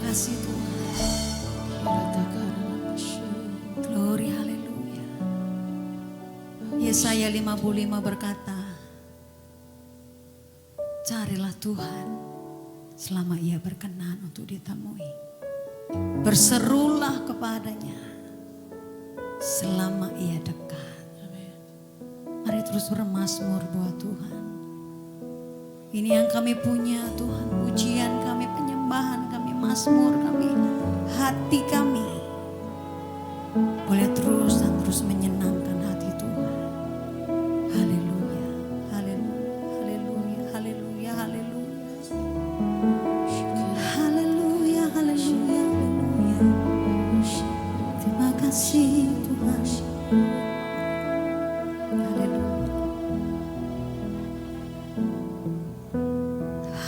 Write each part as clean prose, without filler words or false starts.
kasih Tuhan. Glory haleluya. Yesaya 55 berkata, carilah Tuhan selama ia berkenan untuk ditemui. Berserulah kepadanya selama ia dekat. Mari terus bermazmur buat Tuhan. Ini yang kami punya Tuhan, pujian kami, penyembahan kami, mazmur kami, hati kami boleh terus dan terus menyenangkan hati Tuhan. Haleluya, haleluya, haleluya, haleluya, haleluya. Haleluya, haleluya, haleluya. Terima kasih Tuhan. Haleluya.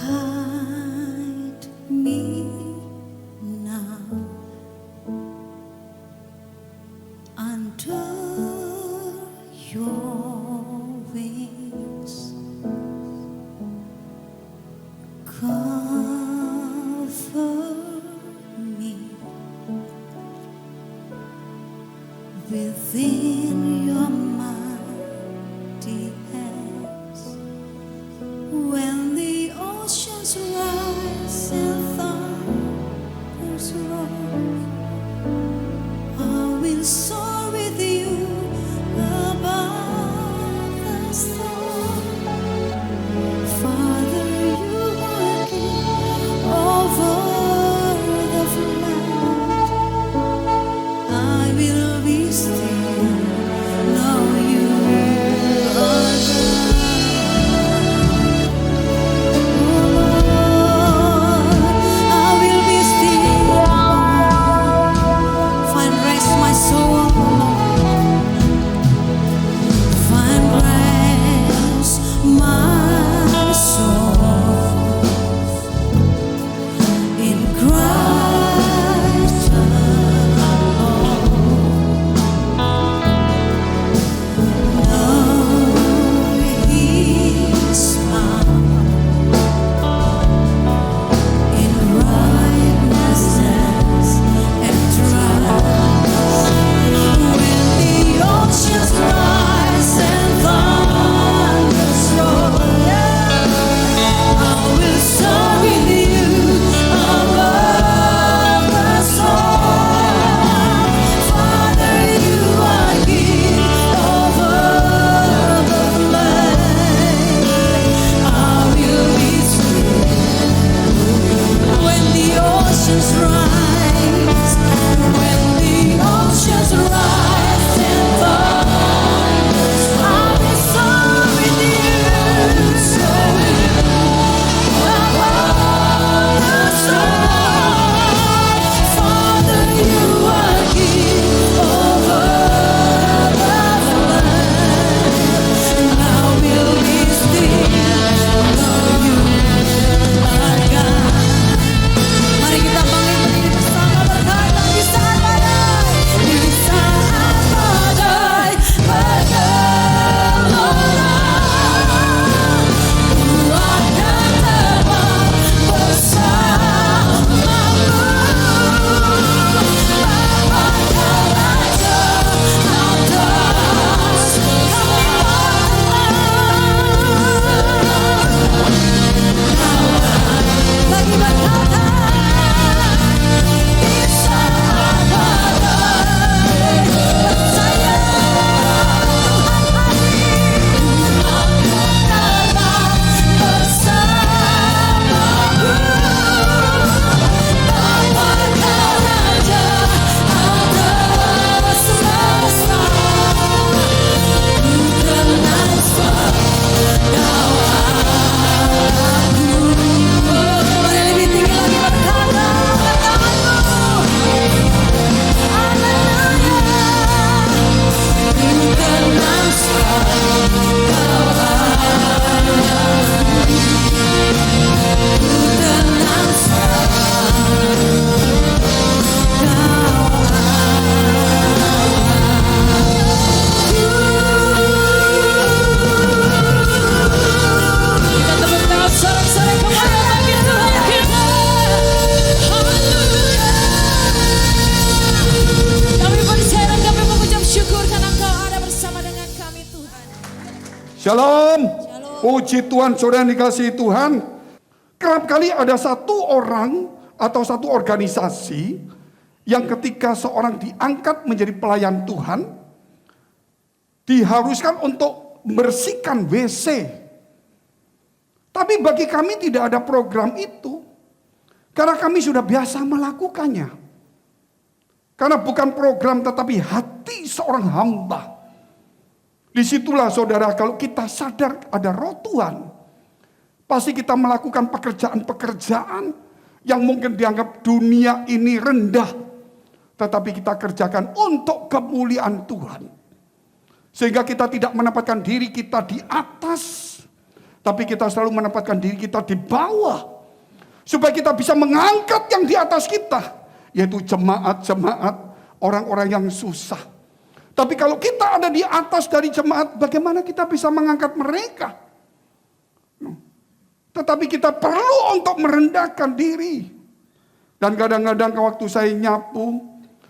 Hide me now under Shalom. Shalom. Puji Tuhan, saudara yang dikasihi Tuhan. Kerap kali ada satu orang atau satu organisasi yang ketika seorang diangkat menjadi pelayan Tuhan, diharuskan untuk membersihkan WC. Tapi bagi kami tidak ada program itu. Karena kami sudah biasa melakukannya. Karena bukan program tetapi hati seorang hamba. Disitulah saudara, kalau kita sadar ada roh Tuhan, pasti kita melakukan pekerjaan-pekerjaan yang mungkin dianggap dunia ini rendah, tetapi kita kerjakan untuk kemuliaan Tuhan. Sehingga kita tidak menempatkan diri kita di atas, tapi kita selalu menempatkan diri kita di bawah. Supaya kita bisa mengangkat yang di atas kita, yaitu jemaat-jemaat, orang-orang yang susah. Tapi kalau kita ada di atas dari jemaat, bagaimana kita bisa mengangkat mereka? Tetapi kita perlu untuk merendahkan diri. Dan kadang-kadang waktu saya nyapu,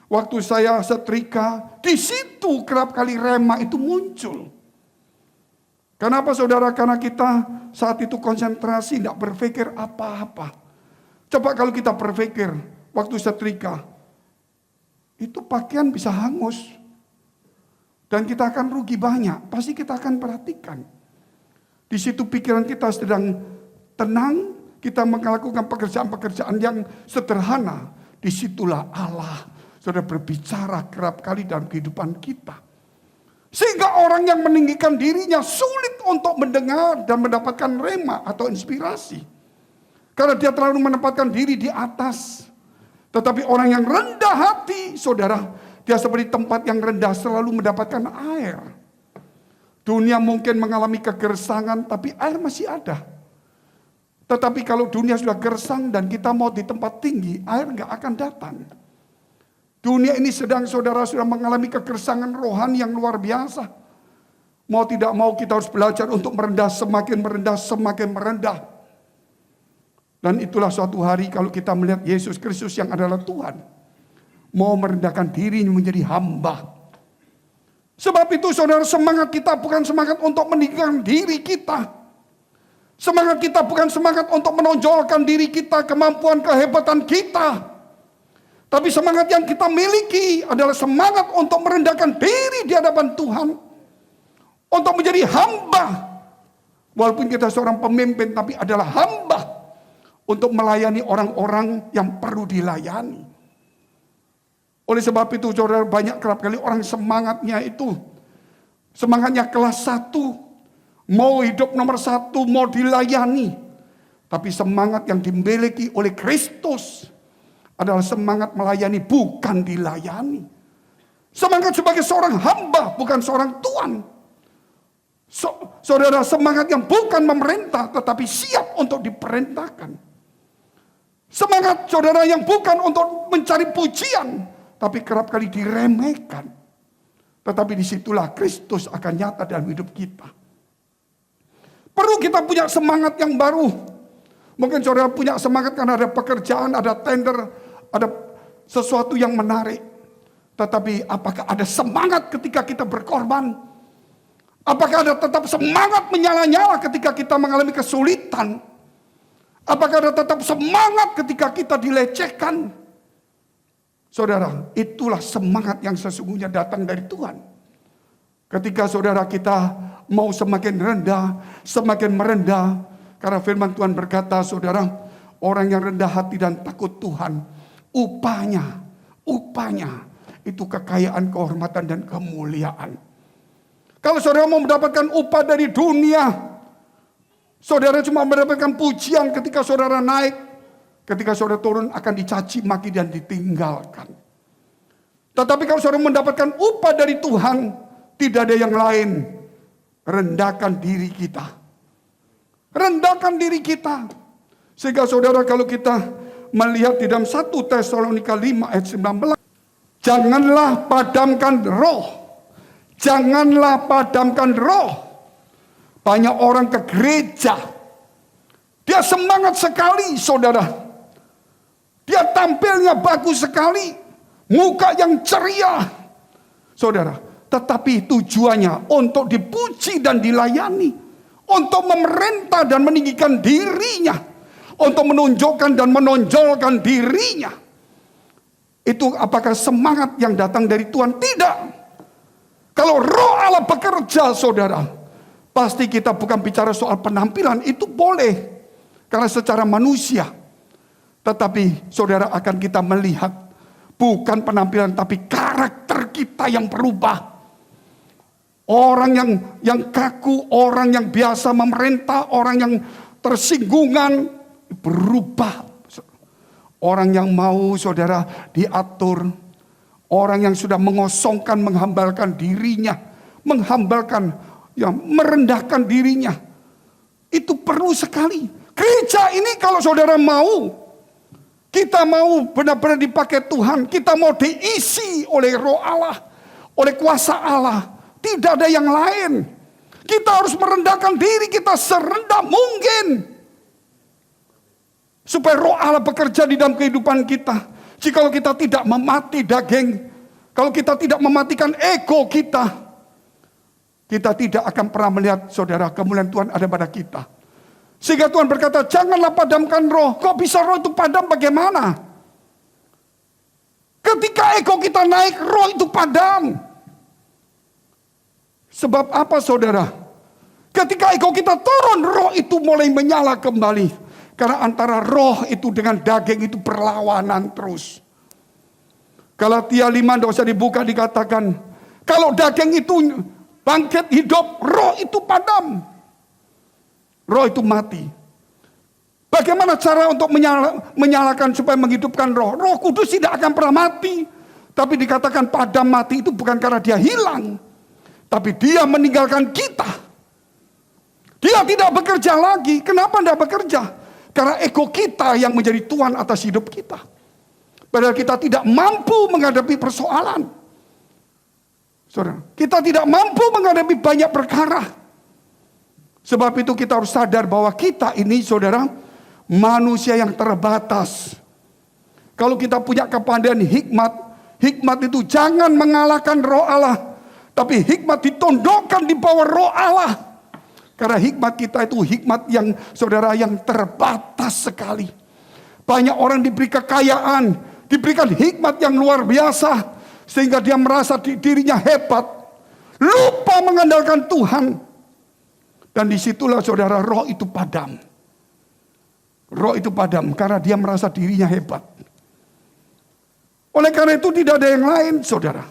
waktu saya setrika, di situ kerap kali rema itu muncul. Kenapa saudara? Karena kita saat itu konsentrasi, tidak berpikir apa-apa. Coba kalau kita berpikir waktu setrika, itu pakaian bisa hangus. Dan kita akan rugi banyak, pasti kita akan perhatikan. Di situ pikiran kita sedang tenang, kita melakukan pekerjaan-pekerjaan yang sederhana. Disitulah Allah sudah berbicara kerap kali dalam kehidupan kita. Sehingga orang yang meninggikan dirinya sulit untuk mendengar dan mendapatkan rema atau inspirasi. Karena dia terlalu menempatkan diri di atas. Tetapi orang yang rendah hati, saudara, dia seperti tempat yang rendah selalu mendapatkan air. Dunia mungkin mengalami kegersangan, tapi air masih ada. Tetapi kalau dunia sudah gersang dan kita mau di tempat tinggi, air nggak akan datang. Dunia ini sedang saudara sudah mengalami kegersangan rohani yang luar biasa. Mau tidak mau kita harus belajar untuk merendah, semakin merendah, semakin merendah. Dan itulah suatu hari kalau kita melihat Yesus Kristus yang adalah Tuhan, mau merendahkan diri menjadi hamba. Sebab itu saudara, semangat kita bukan semangat untuk meninggikan diri kita. Semangat kita bukan semangat untuk menonjolkan diri kita, kemampuan, kehebatan kita. Tapi semangat yang kita miliki adalah semangat untuk merendahkan diri di hadapan Tuhan. Untuk menjadi hamba. Walaupun kita seorang pemimpin, tapi adalah hamba. Untuk melayani orang-orang yang perlu dilayani. Oleh sebab itu saudara, banyak kerap kali orang semangatnya itu, semangatnya kelas 1, mau hidup nomor 1, mau dilayani. Tapi semangat yang dimiliki oleh Kristus adalah semangat melayani, bukan dilayani. Semangat sebagai seorang hamba, bukan seorang tuan. Saudara, semangat yang bukan memerintah, tetapi siap untuk diperintahkan. Semangat saudara yang bukan untuk mencari pujian, tapi kerap kali diremehkan. Tetapi disitulah Kristus akan nyata dalam hidup kita. Perlu kita punya semangat yang baru. Mungkin saudara punya semangat karena ada pekerjaan, ada tender, ada sesuatu yang menarik. Tetapi apakah ada semangat ketika kita berkorban? Apakah ada tetap semangat menyala-nyala ketika kita mengalami kesulitan? Apakah ada tetap semangat ketika kita dilecehkan? Saudara, itulah semangat yang sesungguhnya datang dari Tuhan. Ketika saudara kita mau semakin rendah, semakin merendah. Karena firman Tuhan berkata, saudara, orang yang rendah hati dan takut Tuhan, upahnya itu kekayaan, kehormatan, dan kemuliaan. Kalau saudara mau mendapatkan upah dari dunia, saudara cuma mendapatkan pujian ketika saudara naik. Ketika saudara turun akan dicaci maki dan ditinggalkan. Tetapi kalau saudara mendapatkan upah dari Tuhan, tidak ada yang lain. Rendahkan diri kita. Rendahkan diri kita. Sehingga saudara, kalau kita melihat di dalam 1 Tesalonika 5 ayat 19. Janganlah padamkan roh. Janganlah padamkan roh. Banyak orang ke gereja. Dia semangat sekali saudara. Dia tampilnya bagus sekali. Muka yang ceria. Saudara, tetapi tujuannya untuk dipuji dan dilayani, untuk memerintah dan meninggikan dirinya, untuk menunjukkan dan menonjolkan dirinya. Itu apakah semangat yang datang dari Tuhan? Tidak. Kalau Roh Allah bekerja, saudara, pasti kita bukan bicara soal penampilan, itu boleh karena secara manusia. Tetapi saudara akan kita melihat bukan penampilan tapi karakter kita yang berubah. Orang yang kaku, orang yang biasa memerintah, orang yang tersinggungan berubah. Orang yang mau saudara diatur, orang yang sudah mengosongkan, menghambalkan dirinya, merendahkan dirinya. Itu perlu sekali. Gereja ini kalau saudara mau, kita mau benar-benar dipakai Tuhan, kita mau diisi oleh Roh Allah, oleh kuasa Allah. Tidak ada yang lain. Kita harus merendahkan diri kita serendah mungkin. Supaya Roh Allah bekerja di dalam kehidupan kita. Jikalau kita tidak memati daging, kalau kita tidak mematikan ego kita, kita tidak akan pernah melihat saudara kemuliaan Tuhan ada pada kita. Sehingga Tuhan berkata, janganlah padamkan roh. Kok bisa roh itu padam bagaimana? Ketika ego kita naik, roh itu padam. Sebab apa saudara? Ketika ego kita turun, roh itu mulai menyala kembali. Karena antara roh itu dengan daging itu berlawanan terus. Galatia 5 tidak usah dibuka, dikatakan, kalau daging itu bangkit hidup, roh itu padam. Roh itu mati. Bagaimana cara untuk menyalakan supaya menghidupkan roh? Roh Kudus tidak akan pernah mati. Tapi dikatakan padam mati itu bukan karena dia hilang. Tapi dia meninggalkan kita. Dia tidak bekerja lagi. Kenapa tidak bekerja? Karena ego kita yang menjadi tuan atas hidup kita. Padahal kita tidak mampu menghadapi persoalan. Saudara, kita tidak mampu menghadapi banyak perkara. Sebab itu kita harus sadar bahwa kita ini saudara, manusia yang terbatas. Kalau kita punya kepandaian hikmat, hikmat itu jangan mengalahkan Roh Allah. Tapi hikmat ditundukkan di bawah Roh Allah. Karena hikmat kita itu hikmat yang saudara yang terbatas sekali. Banyak orang diberi kekayaan, diberikan hikmat yang luar biasa. Sehingga dia merasa dirinya hebat. Lupa mengandalkan Tuhan. Dan disitulah saudara roh itu padam. Roh itu padam karena dia merasa dirinya hebat. Oleh karena itu tidak ada yang lain saudara.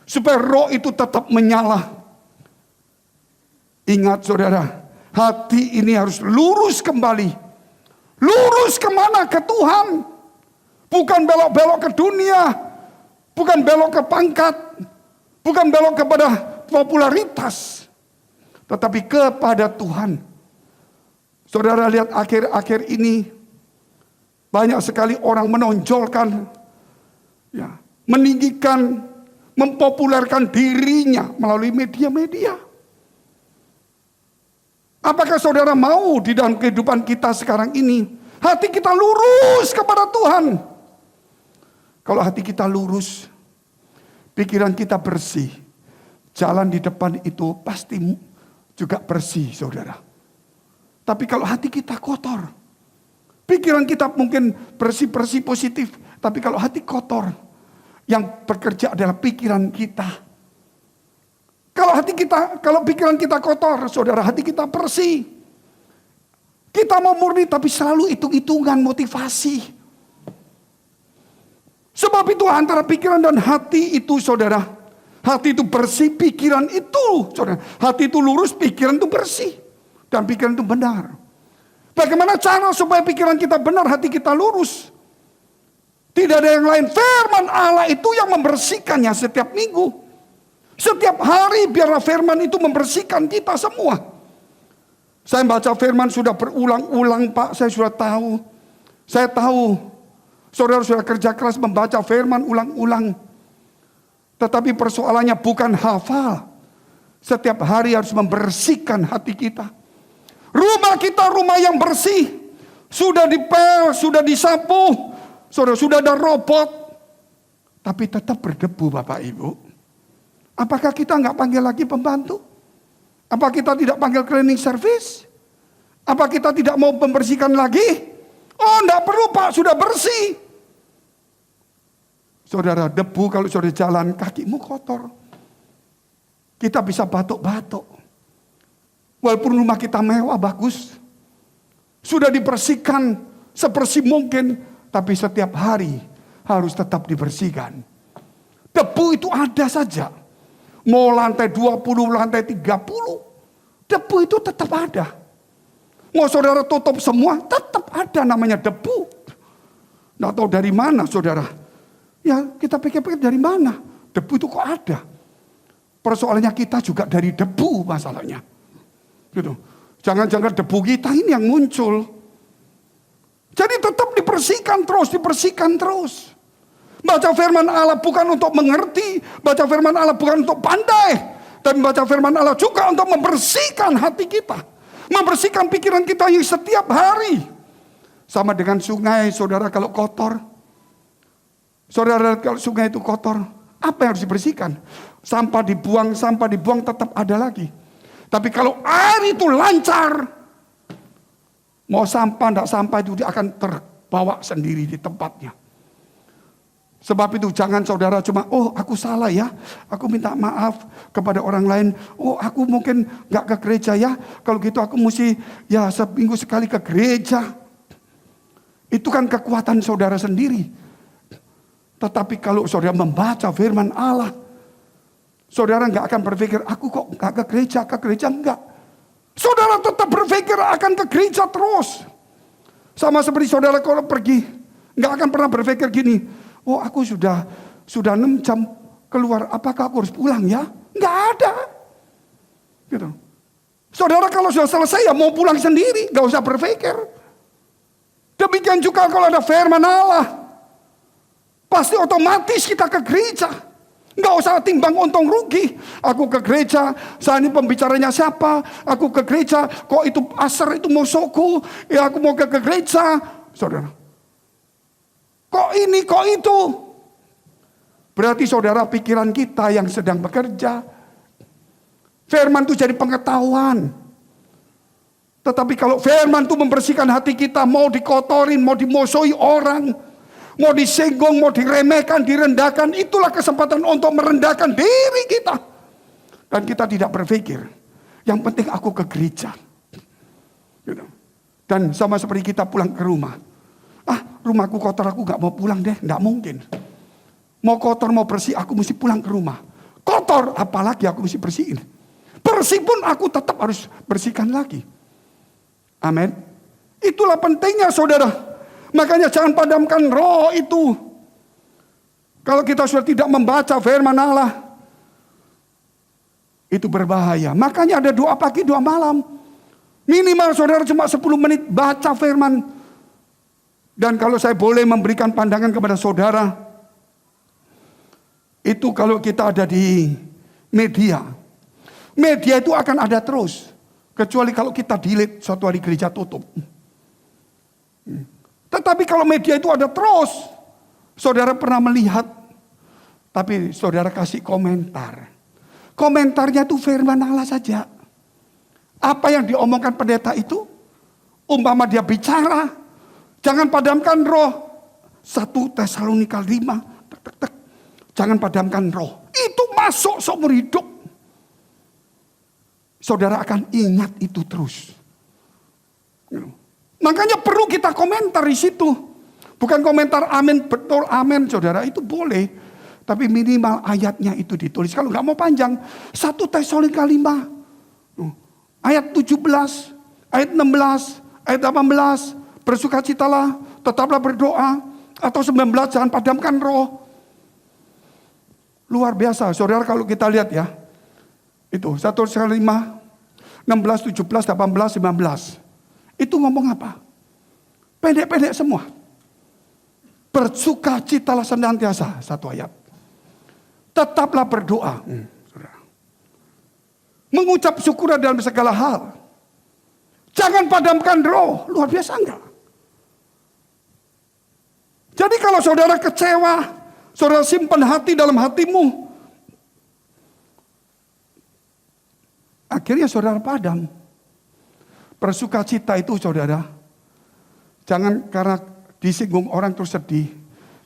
Supaya roh itu tetap menyala. Ingat saudara, hati ini harus lurus kembali. Lurus kemana? Ke Tuhan. Bukan belok-belok ke dunia. Bukan belok ke pangkat. Bukan belok kepada popularitas. Tetapi kepada Tuhan. Saudara lihat akhir-akhir ini. Banyak sekali orang menonjolkan. Meninggikan. Mempopulerkan dirinya melalui media-media. Apakah saudara mau di dalam kehidupan kita sekarang ini hati kita lurus kepada Tuhan? Kalau hati kita lurus, pikiran kita bersih, jalan di depan itu pasti juga bersih saudara. Tapi kalau hati kita kotor, pikiran kita mungkin bersih-bersih positif, tapi kalau hati kotor, yang bekerja adalah pikiran kita. Kalau pikiran kita kotor, saudara, hati kita bersih. Kita mau murni tapi selalu hitung-hitungan motivasi. Sebab itu antara pikiran dan hati itu saudara. Hati itu bersih, pikiran itu saudara. Hati itu lurus, pikiran itu bersih. Dan pikiran itu benar. Bagaimana cara supaya pikiran kita benar, hati kita lurus? Tidak ada yang lain. Firman Allah itu yang membersihkannya setiap minggu. Setiap hari biarlah firman itu membersihkan kita semua. Saya baca firman sudah berulang-ulang Pak. Saya sudah tahu. Saya tahu. Saudara sudah kerja keras membaca firman ulang-ulang. Tetapi persoalannya bukan hafal. Setiap hari harus membersihkan hati kita. Rumah kita rumah yang bersih. Sudah dipel, sudah disapu. Saudara sudah ada robot. Tapi tetap berdebu Bapak Ibu. Apakah kita nggak panggil lagi pembantu? Apa kita tidak panggil cleaning service? Apa kita tidak mau membersihkan lagi? Oh, enggak perlu Pak, sudah bersih. Saudara, debu kalau saudara jalan kakimu kotor. Kita bisa batuk-batuk. Walaupun rumah kita mewah, bagus. Sudah dibersihkan sebersih mungkin. Tapi setiap hari harus tetap dibersihkan. Debu itu ada saja. Mau lantai 20, lantai 30. Debu itu tetap ada. Mau saudara tutup semua, tetap ada namanya debu. Nggak tahu dari mana saudara. Ya kita pikir-pikir dari mana. Debu itu kok ada. Persoalannya kita juga dari debu masalahnya. Gitu. Jangan-jangan debu kita ini yang muncul. Jadi tetap dibersihkan terus. Baca firman Allah bukan untuk mengerti. Baca firman Allah bukan untuk pandai. Tapi baca firman Allah juga untuk membersihkan hati kita. Membersihkan pikiran kita yang setiap hari. Sama dengan sungai, saudara kalau kotor. Saudara kalau sungai itu kotor, apa yang harus dibersihkan? Sampah dibuang tetap ada lagi. Tapi kalau air itu lancar, mau sampah enggak sampah itu dia akan terbawa sendiri di tempatnya. Sebab itu jangan saudara cuma, oh aku salah ya, aku minta maaf kepada orang lain. Oh aku mungkin gak ke gereja ya, kalau gitu aku mesti ya seminggu sekali ke gereja. Itu kan kekuatan saudara sendiri. Tetapi kalau saudara membaca firman Allah, saudara gak akan berpikir, aku kok gak ke gereja enggak. Saudara tetap berpikir akan ke gereja terus. Sama seperti saudara kalau pergi, gak akan pernah berpikir gini, oh aku sudah 6 jam keluar, apakah aku harus pulang ya? Enggak ada. Gitu. Saudara kalau sudah selesai ya mau pulang sendiri, enggak usah berpikir. Demikian juga kalau ada firman Allah. Pasti otomatis kita ke gereja. Enggak usah timbang untung rugi. Aku ke gereja, saya ini pembicaranya siapa? Aku ke gereja, kok itu asar itu musuhku? Ya aku mau ke gereja. Saudara, kok ini, kok itu? Berarti saudara pikiran kita yang sedang bekerja. Firman itu jadi pengetahuan. Tetapi kalau firman itu membersihkan hati kita, mau dikotorin, mau dimusuhi orang, mau disinggung, mau diremehkan, direndahkan, itulah kesempatan untuk merendahkan diri kita. Dan kita tidak berpikir, yang penting aku ke gereja. Dan sama seperti kita pulang ke rumah. Rumahku kotor, aku gak mau pulang deh. Gak mungkin. Mau kotor, mau bersih, aku mesti pulang ke rumah. Kotor, apalagi aku mesti bersihin. Bersih pun aku tetap harus bersihkan lagi. Amin. Itulah pentingnya saudara. Makanya jangan padamkan roh itu. Kalau kita sudah tidak membaca firman Allah, itu berbahaya. Makanya ada doa pagi, doa malam. Minimal saudara cuma 10 menit baca firman. Dan kalau saya boleh memberikan pandangan kepada saudara, itu kalau kita ada di media itu akan ada terus. Kecuali kalau kita delete suatu hari gereja tutup. Tetapi kalau media itu ada terus, saudara pernah melihat, tapi saudara kasih komentar. Komentarnya itu firman Allah saja. Apa yang diomongkan pendeta itu, umpama dia bicara, jangan padamkan roh. 1 Tesalonika 5. Jangan padamkan roh. Itu masuk seumur hidup. Saudara akan ingat itu terus. Makanya perlu kita komentar di situ. Bukan komentar amin, betul amin saudara. Itu boleh. Tapi minimal ayatnya itu ditulis. Kalau nggak mau panjang. 1 Tesalonika 5. Ayat 17. Ayat 16. Ayat 18. Bersukacitalah, tetaplah berdoa. Atau 19, jangan padamkan roh. Luar biasa, saudara kalau kita lihat ya. Itu 1 Tesalonika 5, 16, 17, 18, 19. Itu ngomong apa? Pendek-pendek semua. Bersukacitalah senantiasa, 1 ayat. Tetaplah berdoa. Mengucap syukur dalam segala hal. Jangan padamkan roh, luar biasa enggak? Jadi kalau saudara kecewa, saudara simpan hati dalam hatimu. Akhirnya saudara padam. Bersukacita itu saudara, jangan karena disinggung orang terus sedih.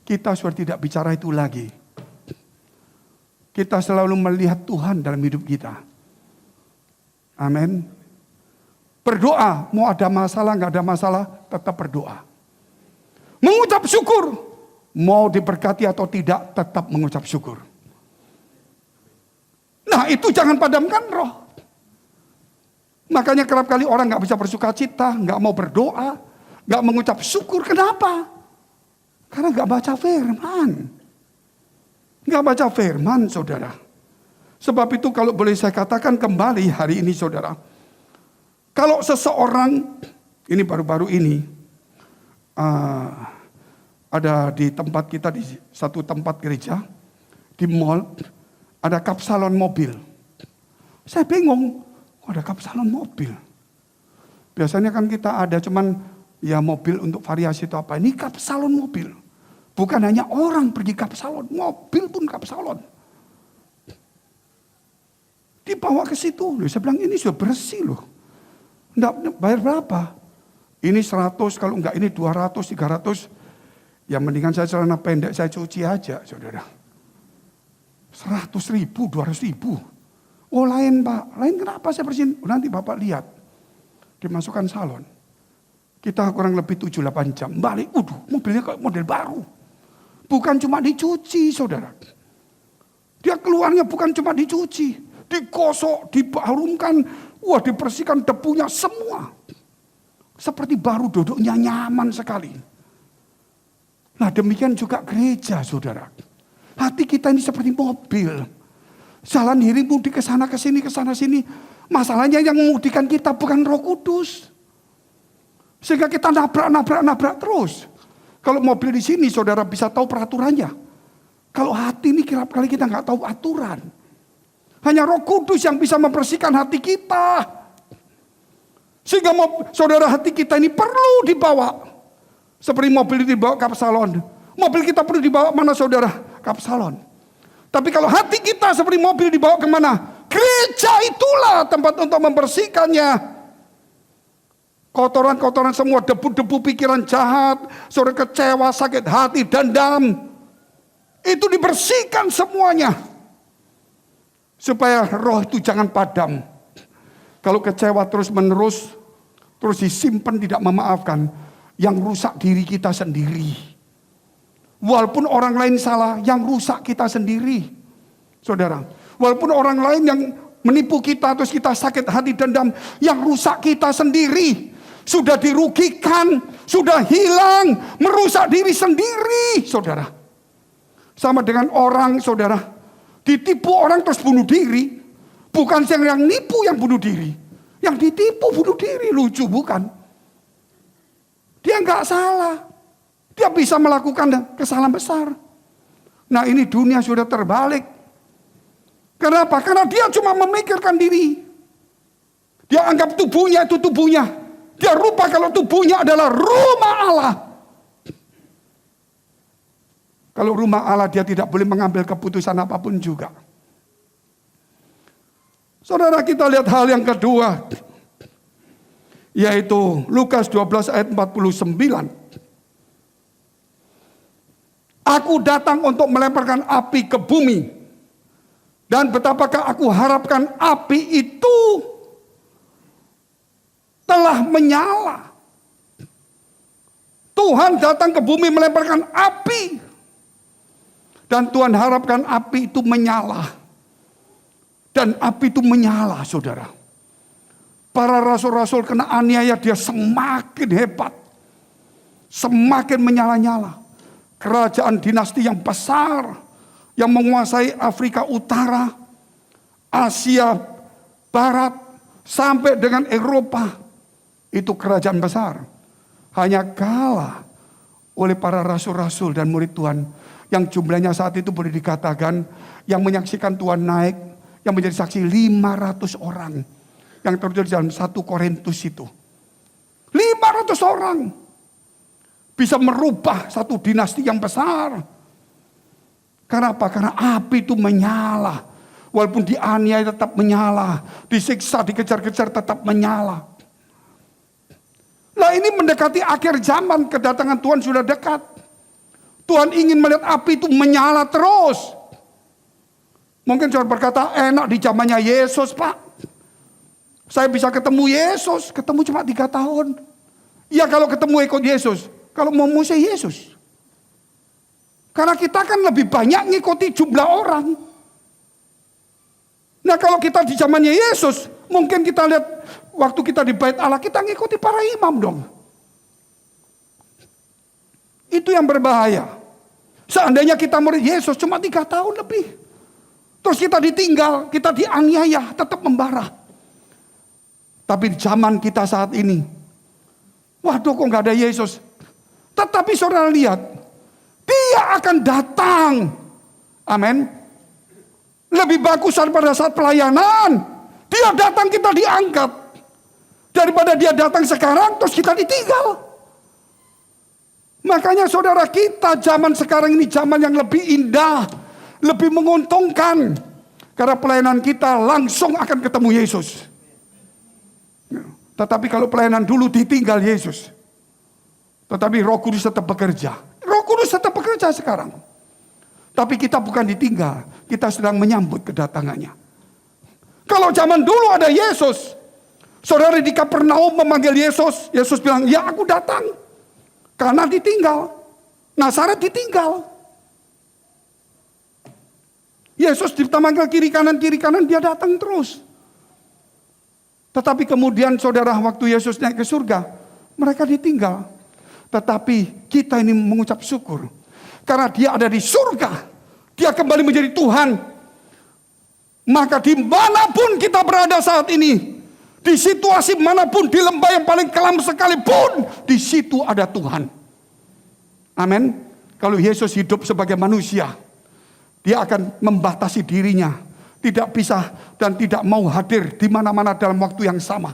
Kita sudah tidak bicara itu lagi. Kita selalu melihat Tuhan dalam hidup kita. Amin. Berdoa, mau ada masalah, nggak ada masalah, tetap berdoa. Mengucap syukur, mau diberkati atau tidak, tetap mengucap syukur. Nah itu jangan padamkan roh. Makanya kerap kali orang nggak bisa bersukacita, nggak mau berdoa, nggak mengucap syukur. Kenapa? Karena nggak baca firman. Nggak baca firman, saudara. Sebab itu kalau boleh saya katakan kembali hari ini, saudara. Kalau seseorang, ini baru-baru ini, ada di tempat kita, di satu tempat gereja, di mall, ada kap salon mobil. Saya bingung, ada kap salon mobil. Biasanya kan kita ada cuman ya mobil untuk variasi itu apa. Ini kap salon mobil. Bukan hanya orang pergi kap salon, mobil pun kap salon. Dibawa ke situ. Saya bilang ini sudah bersih loh. Enggak bayar berapa? Ini 100, kalau enggak ini 200, 300. Ya mendingan saya celana pendek saya cuci aja, saudara. 100 ribu, 200 ribu. Oh lain pak, lain kenapa saya bersihin? Nanti bapak lihat. Dimasukkan salon. Kita kurang lebih 7-8 jam. Balik, mobilnya kayak model baru. Bukan cuma dicuci, saudara. Dia keluarnya bukan cuma dicuci. Digosok, diharumkan. Wah, dibersihkan debunya semua. Seperti baru, duduknya nyaman sekali. Nah, demikian juga gereja, saudara. Hati kita ini seperti mobil. Jalan hirimudi ke sana ke sana sini. Masalahnya yang mengemudikan kita bukan Roh Kudus. Sehingga kita nabrak terus. Kalau mobil di sini saudara bisa tahu peraturannya. Kalau hati ini kerap kali kita nggak tahu aturan. Hanya Roh Kudus yang bisa membersihkan hati kita. Sehingga saudara hati kita ini perlu dibawa. Seperti mobil dibawa kap salon. Mobil kita perlu dibawa mana saudara? Kap salon. Tapi kalau hati kita seperti mobil dibawa kemana? Gereja itulah tempat untuk membersihkannya. Kotoran-kotoran semua, debu-debu pikiran jahat, saudara kecewa, sakit hati, dendam. Itu dibersihkan semuanya. Supaya roh itu jangan padam. Kalau kecewa terus menerus, terus disimpan tidak memaafkan, yang rusak diri kita sendiri. Walaupun orang lain salah, yang rusak kita sendiri. Saudara, walaupun orang lain yang menipu kita, terus kita sakit hati dendam, yang rusak kita sendiri. Sudah dirugikan, sudah hilang, merusak diri sendiri, saudara. Sama dengan orang, saudara, ditipu orang terus bunuh diri. Bukan yang nipu yang bunuh diri. Yang ditipu bunuh diri, lucu bukan? Dia nggak salah. Dia bisa melakukan kesalahan besar. Nah ini dunia sudah terbalik. Kenapa? Karena dia cuma memikirkan diri. Dia anggap tubuhnya itu tubuhnya. Dia lupa kalau tubuhnya adalah rumah Allah. Kalau rumah Allah dia tidak boleh mengambil keputusan apapun juga. Saudara kita lihat hal yang kedua. Yaitu Lukas 12 ayat 49. Aku datang untuk melemparkan api ke bumi. Dan betapakah aku harapkan api itu telah menyala. Tuhan datang ke bumi melemparkan api. Dan Tuhan harapkan api itu menyala. Dan api itu menyala, saudara. Para rasul-rasul kena aniaya, dia semakin hebat. Semakin menyala-nyala. Kerajaan dinasti yang besar. Yang menguasai Afrika Utara. Asia Barat. Sampai dengan Eropa. Itu kerajaan besar. Hanya kalah oleh para rasul-rasul dan murid Tuhan. Yang jumlahnya saat itu boleh dikatakan. Yang menyaksikan Tuhan naik. Yang menjadi saksi 500 orang. Yang terjadi dalam 1 Korintus itu. 500 orang. Bisa merubah satu dinasti yang besar. Kenapa? Karena api itu menyala. Walaupun dianiaya tetap menyala. Disiksa, dikejar-kejar tetap menyala. Nah ini mendekati akhir zaman, kedatangan Tuhan sudah dekat. Tuhan ingin melihat api itu menyala terus. Mungkin saudara berkata, enak di zamannya Yesus Pak. Saya bisa ketemu Yesus, ketemu cuma 3 tahun. Ya kalau ketemu ikut Yesus, kalau mau Mose Yesus. Karena kita kan lebih banyak ngikuti jumlah orang. Nah kalau kita di zamannya Yesus, mungkin kita lihat waktu kita di bait Allah, kita ngikuti para imam dong. Itu yang berbahaya. Seandainya kita murid Yesus cuma 3 tahun lebih. Terus kita ditinggal, kita dianiaya, tetap membara. Tapi di zaman kita saat ini, waduh kok gak ada Yesus. Tetapi saudara lihat, Dia akan datang. Amin. Lebih bagusan pada saat pelayanan. Dia datang, kita diangkat. Daripada dia datang sekarang, terus kita ditinggal. Makanya saudara, kita zaman sekarang ini zaman yang lebih indah. Lebih menguntungkan. Karena pelayanan kita langsung akan ketemu Yesus. Tetapi kalau pelayanan dulu ditinggal Yesus. Tetapi Roh Kudus tetap bekerja. Roh Kudus tetap bekerja sekarang. Tapi kita bukan ditinggal. Kita sedang menyambut kedatangannya. Kalau zaman dulu ada Yesus. Saudara di Kapernaum memanggil Yesus. Yesus bilang, ya aku datang. Karena ditinggal. Nazaret ditinggal. Yesus dipanggil kiri kanan dia datang terus. Tetapi kemudian saudara waktu Yesus naik ke surga. Mereka ditinggal. Tetapi kita ini mengucap syukur. Karena dia ada di surga. Dia kembali menjadi Tuhan. Maka dimanapun kita berada saat ini. Di situasi manapun. Di lembah yang paling kelam sekalipun. Di situ ada Tuhan. Amin. Kalau Yesus hidup sebagai manusia. Dia akan membatasi dirinya. Tidak bisa dan tidak mau hadir di mana-mana dalam waktu yang sama.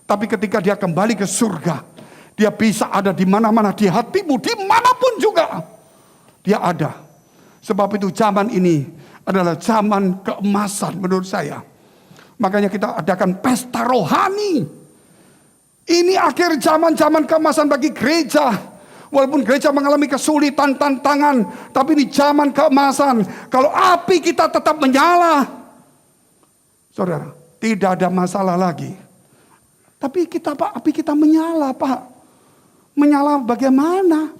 Tapi ketika dia kembali ke surga. Dia bisa ada di mana-mana di hatimu, dimanapun juga. Dia ada. Sebab itu zaman ini adalah zaman keemasan menurut saya. Makanya kita adakan pesta rohani. Ini akhir zaman keemasan bagi gereja. Walaupun gereja mengalami kesulitan, tantangan. Tapi ini zaman keemasan. Kalau api kita tetap menyala. Saudara, tidak ada masalah lagi. Tapi kita Pak, api kita menyala Pak. Menyala bagaimana?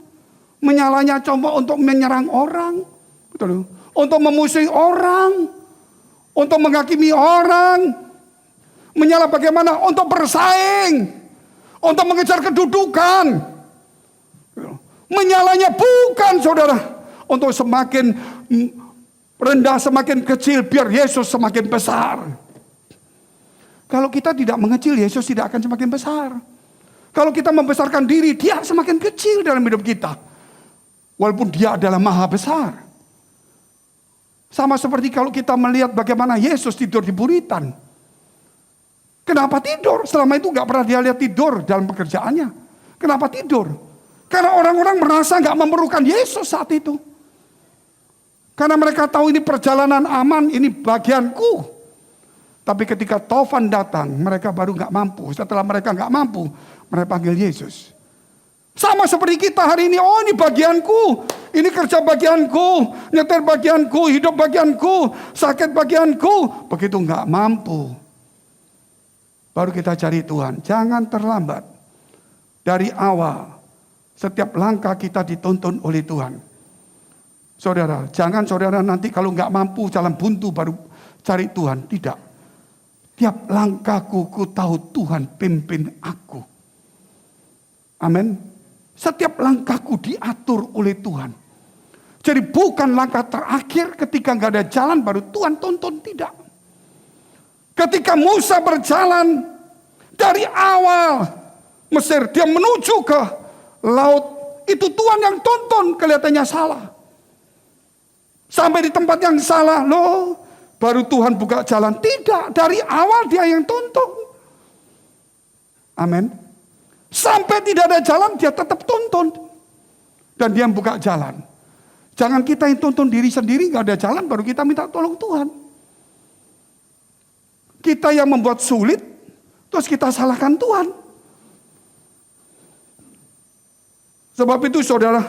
Menyalanya cuma untuk menyerang orang. Betul. Untuk memusuhi orang. Untuk menghakimi orang. Menyala bagaimana? Untuk bersaing. Untuk mengejar kedudukan. Menyalanya bukan saudara. Untuk semakin rendah, semakin kecil. Biar Yesus semakin besar. Kalau kita tidak mengecil, Yesus tidak akan semakin besar. Kalau kita membesarkan diri, dia semakin kecil dalam hidup kita. Walaupun dia adalah maha besar. Sama seperti kalau kita melihat bagaimana Yesus tidur di buritan. Kenapa tidur? Selama itu gak pernah dia lihat tidur dalam pekerjaannya. Kenapa tidur? Karena orang-orang merasa gak memerlukan Yesus saat itu. Karena mereka tahu ini perjalanan aman, ini bagianku. Tapi ketika Taufan datang, mereka baru gak mampu. Setelah mereka gak mampu, mereka panggil Yesus. Sama seperti kita hari ini, oh ini bagianku. Ini kerja bagianku, nyetir bagianku, hidup bagianku, sakit bagianku. Begitu gak mampu. Baru kita cari Tuhan. Jangan terlambat. Dari awal, setiap langkah kita dituntun oleh Tuhan. Saudara, jangan saudara nanti kalau gak mampu jalan buntu baru cari Tuhan. Tidak. Tiap langkahku ku tahu Tuhan pimpin aku. Amin. Setiap langkahku diatur oleh Tuhan. Jadi bukan langkah terakhir ketika gak ada jalan baru Tuhan tuntun. Tidak. Ketika Musa berjalan dari awal Mesir. Dia menuju ke laut. Itu Tuhan yang tuntun, kelihatannya salah. Sampai di tempat yang salah. Loh, baru Tuhan buka jalan. Tidak, dari awal dia yang tuntun. Amin. Sampai tidak ada jalan, dia tetap tuntun. Dan dia buka jalan. Jangan kita yang tuntun diri sendiri, gak ada jalan, baru kita minta tolong Tuhan. Kita yang membuat sulit, terus kita salahkan Tuhan. Sebab itu saudara,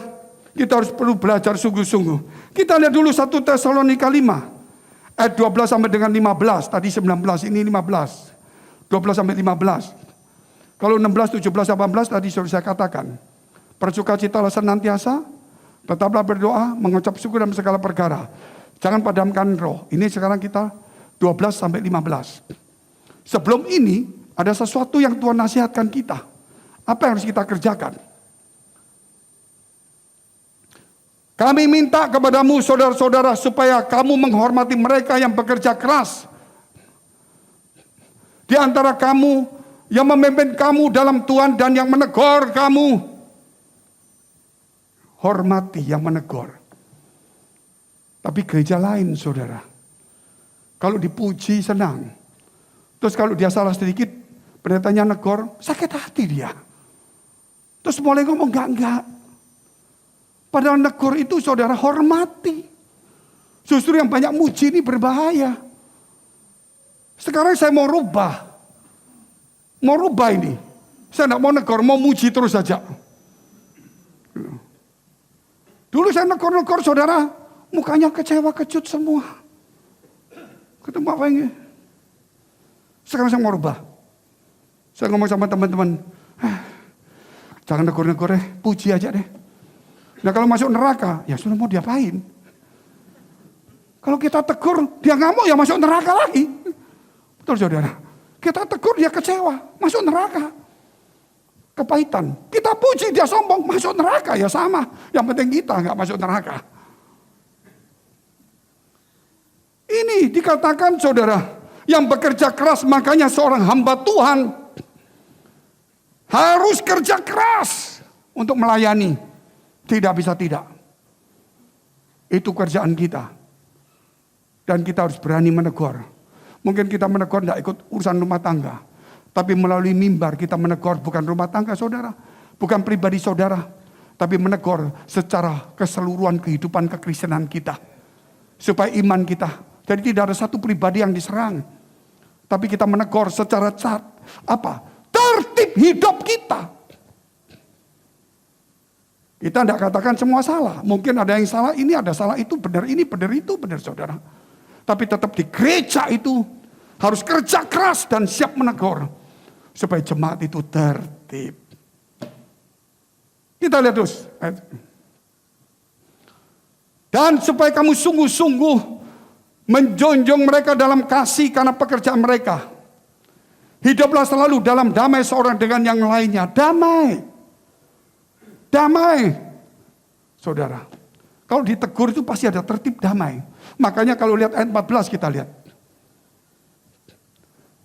kita harus perlu belajar sungguh-sungguh. Kita lihat dulu 1 Tesalonika 5, ayat 12 sampai dengan 15. Tadi 19, ini 15. 12 sampai 15. Kalau 16, 17, 18 tadi sudah saya katakan. Bersukacitalah senantiasa, tetaplah berdoa, mengucap syukur dalam segala perkara. Jangan padamkan roh. Ini sekarang kita 12 sampai 15. Sebelum ini ada sesuatu yang Tuhan nasihatkan kita. Apa yang harus kita kerjakan? Kami minta kepadamu saudara-saudara supaya kamu menghormati mereka yang bekerja keras. Di antara kamu yang memimpin kamu dalam Tuhan dan yang menegur kamu. Hormati yang menegur. Tapi gereja lain saudara. Kalau dipuji senang. Terus kalau dia salah sedikit, pendetanya negor, sakit hati dia. Terus mulai ngomong enggak. Padahal negor itu saudara hormati. Justru yang banyak muji ini berbahaya. Sekarang saya mau rubah. Mau rubah ini. Saya enggak mau negor, mau muji terus saja. Dulu saya negor-negor saudara, mukanya kecewa, kecut semua. Ketemu apa ini? Sekarang saya mau rubah. Saya ngomong sama teman-teman, jangan negor-negor deh, puji aja deh. Nah kalau masuk neraka, ya sudah mau diapain? Kalau kita tegur, dia ngamuk ya masuk neraka lagi. Betul saudara? Kita tegur, dia kecewa, masuk neraka. Kepahitan. Kita puji, dia sombong, masuk neraka ya sama. Yang penting kita nggak masuk neraka. Ini dikatakan saudara, yang bekerja keras makanya seorang hamba Tuhan harus kerja keras untuk melayani. Tidak bisa tidak. Itu kerjaan kita. Dan kita harus berani menegur. Mungkin kita menegur tidak ikut urusan rumah tangga. Tapi melalui mimbar kita menegur bukan rumah tangga saudara. Bukan pribadi saudara. Tapi menegur secara keseluruhan kehidupan kekristenan kita. Supaya iman kita. Jadi tidak ada satu pribadi yang diserang. Tapi kita menegur secara tertib hidup kita. Kita tidak katakan semua salah. Mungkin ada yang salah, ini ada salah itu, benar ini, benar itu, benar saudara. Tapi tetap di gereja itu harus kerja keras dan siap menegur. Supaya jemaat itu tertib. Kita lihat terus. Dan supaya kamu sungguh-sungguh menjunjung mereka dalam kasih karena pekerjaan mereka. Hiduplah selalu dalam damai seorang dengan yang lainnya. Damai. Saudara. Kalau ditegur itu pasti ada tertib damai. Makanya kalau lihat ayat 14 kita lihat.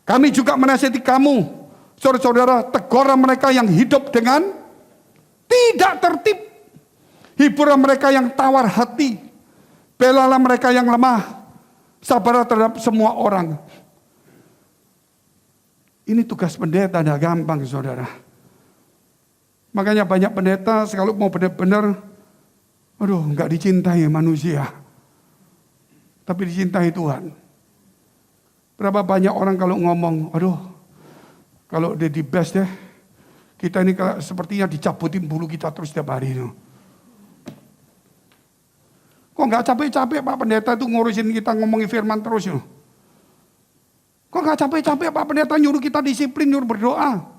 Kami juga menasihati kamu. Saudara-saudara, teguran mereka yang hidup dengan tidak tertib. Hiburan mereka yang tawar hati. Belalah mereka yang lemah. Sabarlah terhadap semua orang. Ini tugas pendeta, tidak gampang saudara. Makanya banyak pendeta kalau mau benar-benar, nggak dicintai manusia. Tapi dicintai Tuhan. Berapa banyak orang kalau ngomong, kalau dia di best deh, kita ini sepertinya dicabutin bulu kita terus setiap hari. Kok nggak capek-capek Pak Pendeta itu ngurusin kita ngomongin firman terus yuk. Kok nggak capek-capek Pak Pendeta nyuruh kita disiplin, nyuruh berdoa.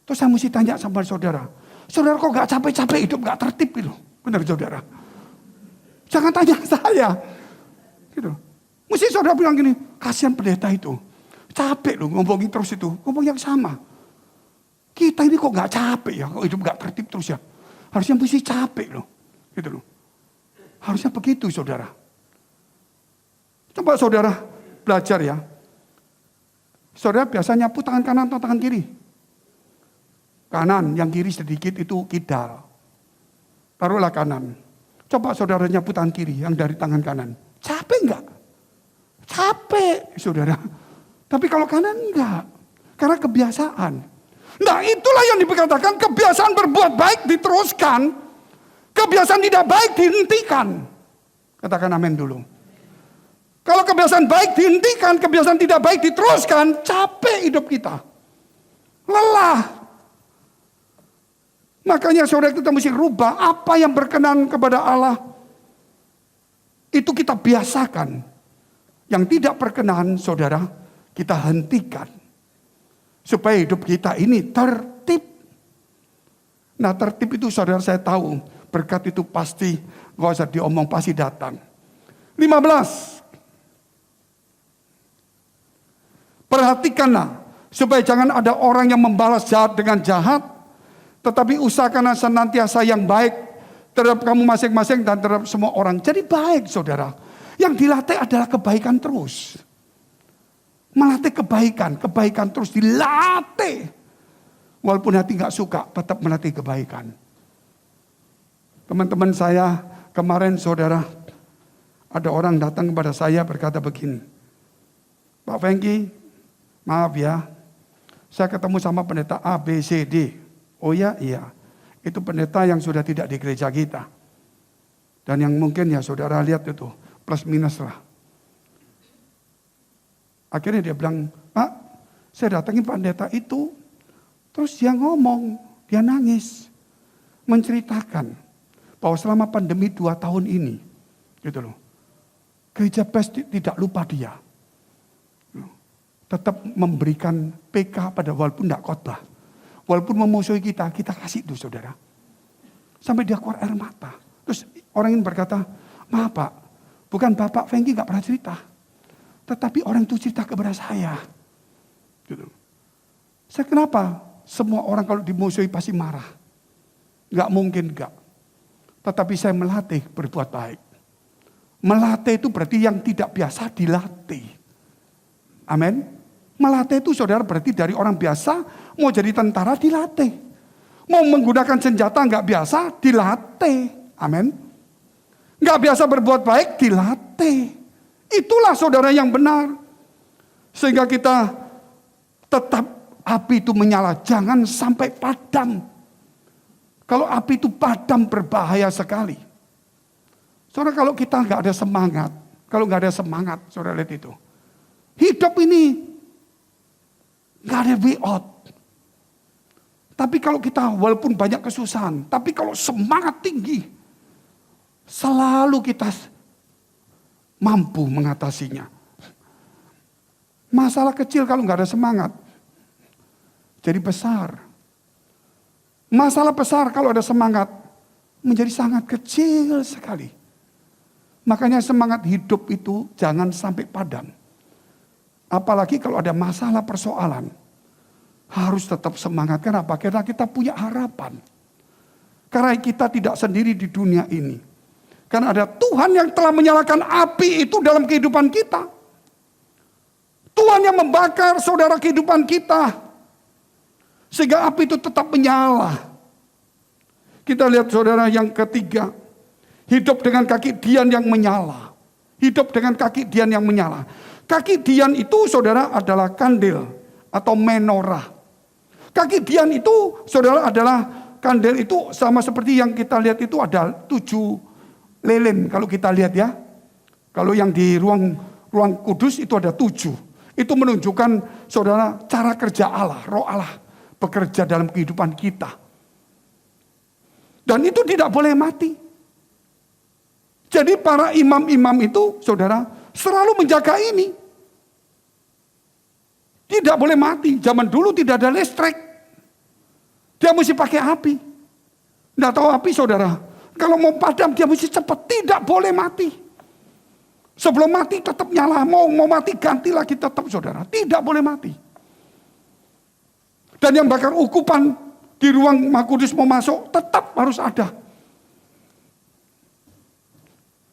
Terus saya mesti tanya sama saudara. Saudara kok nggak capek-capek hidup nggak tertib gitu. Benar saudara. Jangan tanya saya. Gitu. Mesti saudara bilang gini, kasihan pendeta itu. Capek loh ngomongin terus itu. Ngomong yang sama. Kita ini kok nggak capek ya, kok hidup nggak tertib terus ya. Harusnya mesti capek loh. Gitu loh. Harusnya begitu saudara. Coba saudara belajar ya. Saudara biasa nyapu tangan kanan atau tangan kiri? Kanan, yang kiri sedikit itu kidal. Taruhlah kanan. Coba saudara nyapu tangan kiri yang dari tangan kanan. Capek enggak? Capek saudara. Tapi kalau kanan enggak. Karena kebiasaan. Nah itulah yang dikatakan kebiasaan berbuat baik diteruskan. Kebiasaan tidak baik dihentikan. Katakan amin dulu. Kalau kebiasaan baik dihentikan, kebiasaan tidak baik diteruskan, capek hidup kita. Lelah. Makanya saudara kita mesti rubah apa yang berkenan kepada Allah. Itu kita biasakan. Yang tidak berkenan saudara, kita hentikan. Supaya hidup kita ini tertib. Nah tertib itu saudara saya tahu. Berkat itu pasti, gak usah diomong, pasti datang. 15. Perhatikanlah supaya jangan ada orang yang membalas jahat dengan jahat, tetapi usahakanlah senantiasa yang baik terhadap kamu masing-masing dan terhadap semua orang. Jadi baik saudara. Yang dilatih adalah kebaikan terus. Melatih kebaikan terus dilatih. Walaupun hati gak suka, tetap melatih kebaikan. Teman-teman saya kemarin saudara, ada orang datang kepada saya berkata begini, Pak Fengki, maaf ya, saya ketemu sama pendeta A, B, C, D. Oh ya, iya. Itu pendeta yang sudah tidak di gereja kita. Dan yang mungkin ya saudara lihat itu, plus minus lah. Akhirnya dia bilang, Pak, saya datangin pendeta itu. Terus dia ngomong, dia nangis. Menceritakan bahwa selama pandemi 2 tahun ini, gitu loh. Gereja Pes tidak lupa dia. Tetap memberikan PK pada walaupun tidak khotbah. Walaupun memusuhi kita, kita kasih itu saudara. Sampai dia keluar air mata. Terus orang ini berkata, maaf Pak, bukan Bapak Fengki gak pernah cerita. Tetapi orang itu cerita kepada saya. Gitu. Saya kenapa? Semua orang kalau dimusuhi pasti marah. Gak mungkin gak. Tetapi saya melatih berbuat baik. Melatih itu berarti yang tidak biasa dilatih. Amin. Melatih itu saudara berarti dari orang biasa mau jadi tentara dilatih. Mau menggunakan senjata nggak biasa dilatih. Amin. Nggak biasa berbuat baik dilatih. Itulah saudara yang benar. Sehingga kita tetap api itu menyala. Jangan sampai padam. Kalau api itu padam berbahaya sekali. Saudara kalau kita nggak ada semangat. Kalau nggak ada semangat saudara lihat itu. Hidup ini nggak ada way out. Tapi kalau kita walaupun banyak kesusahan, tapi kalau semangat tinggi, selalu kita mampu mengatasinya. Masalah kecil kalau nggak ada semangat, jadi besar. Masalah besar kalau ada semangat, menjadi sangat kecil sekali. Makanya semangat hidup itu jangan sampai padam. Apalagi kalau ada masalah persoalan. Harus tetap semangat. Kenapa? Karena kita punya harapan. Karena kita tidak sendiri di dunia ini. Karena ada Tuhan yang telah menyalakan api itu dalam kehidupan kita. Tuhan yang membakar saudara kehidupan kita. Sehingga api itu tetap menyala. Kita lihat saudara yang ketiga. Hidup dengan kaki Dian yang menyala. Hidup dengan kaki Dian yang menyala. Kaki Dian itu saudara adalah kandil atau menorah. Kaki Dian itu saudara adalah kandil itu sama seperti yang kita lihat itu ada 7 lilin kalau kita lihat ya. Kalau yang di ruang kudus itu ada 7. Itu menunjukkan saudara cara kerja Allah, roh Allah bekerja dalam kehidupan kita. Dan itu tidak boleh mati. Jadi para imam-imam itu saudara selalu menjaga ini. Tidak boleh mati. Zaman dulu tidak ada listrik. Dia mesti pakai api. Tidak tahu api saudara. Kalau mau padam dia mesti cepat. Tidak boleh mati. Sebelum mati tetap nyala. Mau mati ganti lagi tetap saudara. Tidak boleh mati. Dan yang bakar ukupan di ruang Maha Kudus mau masuk tetap harus ada.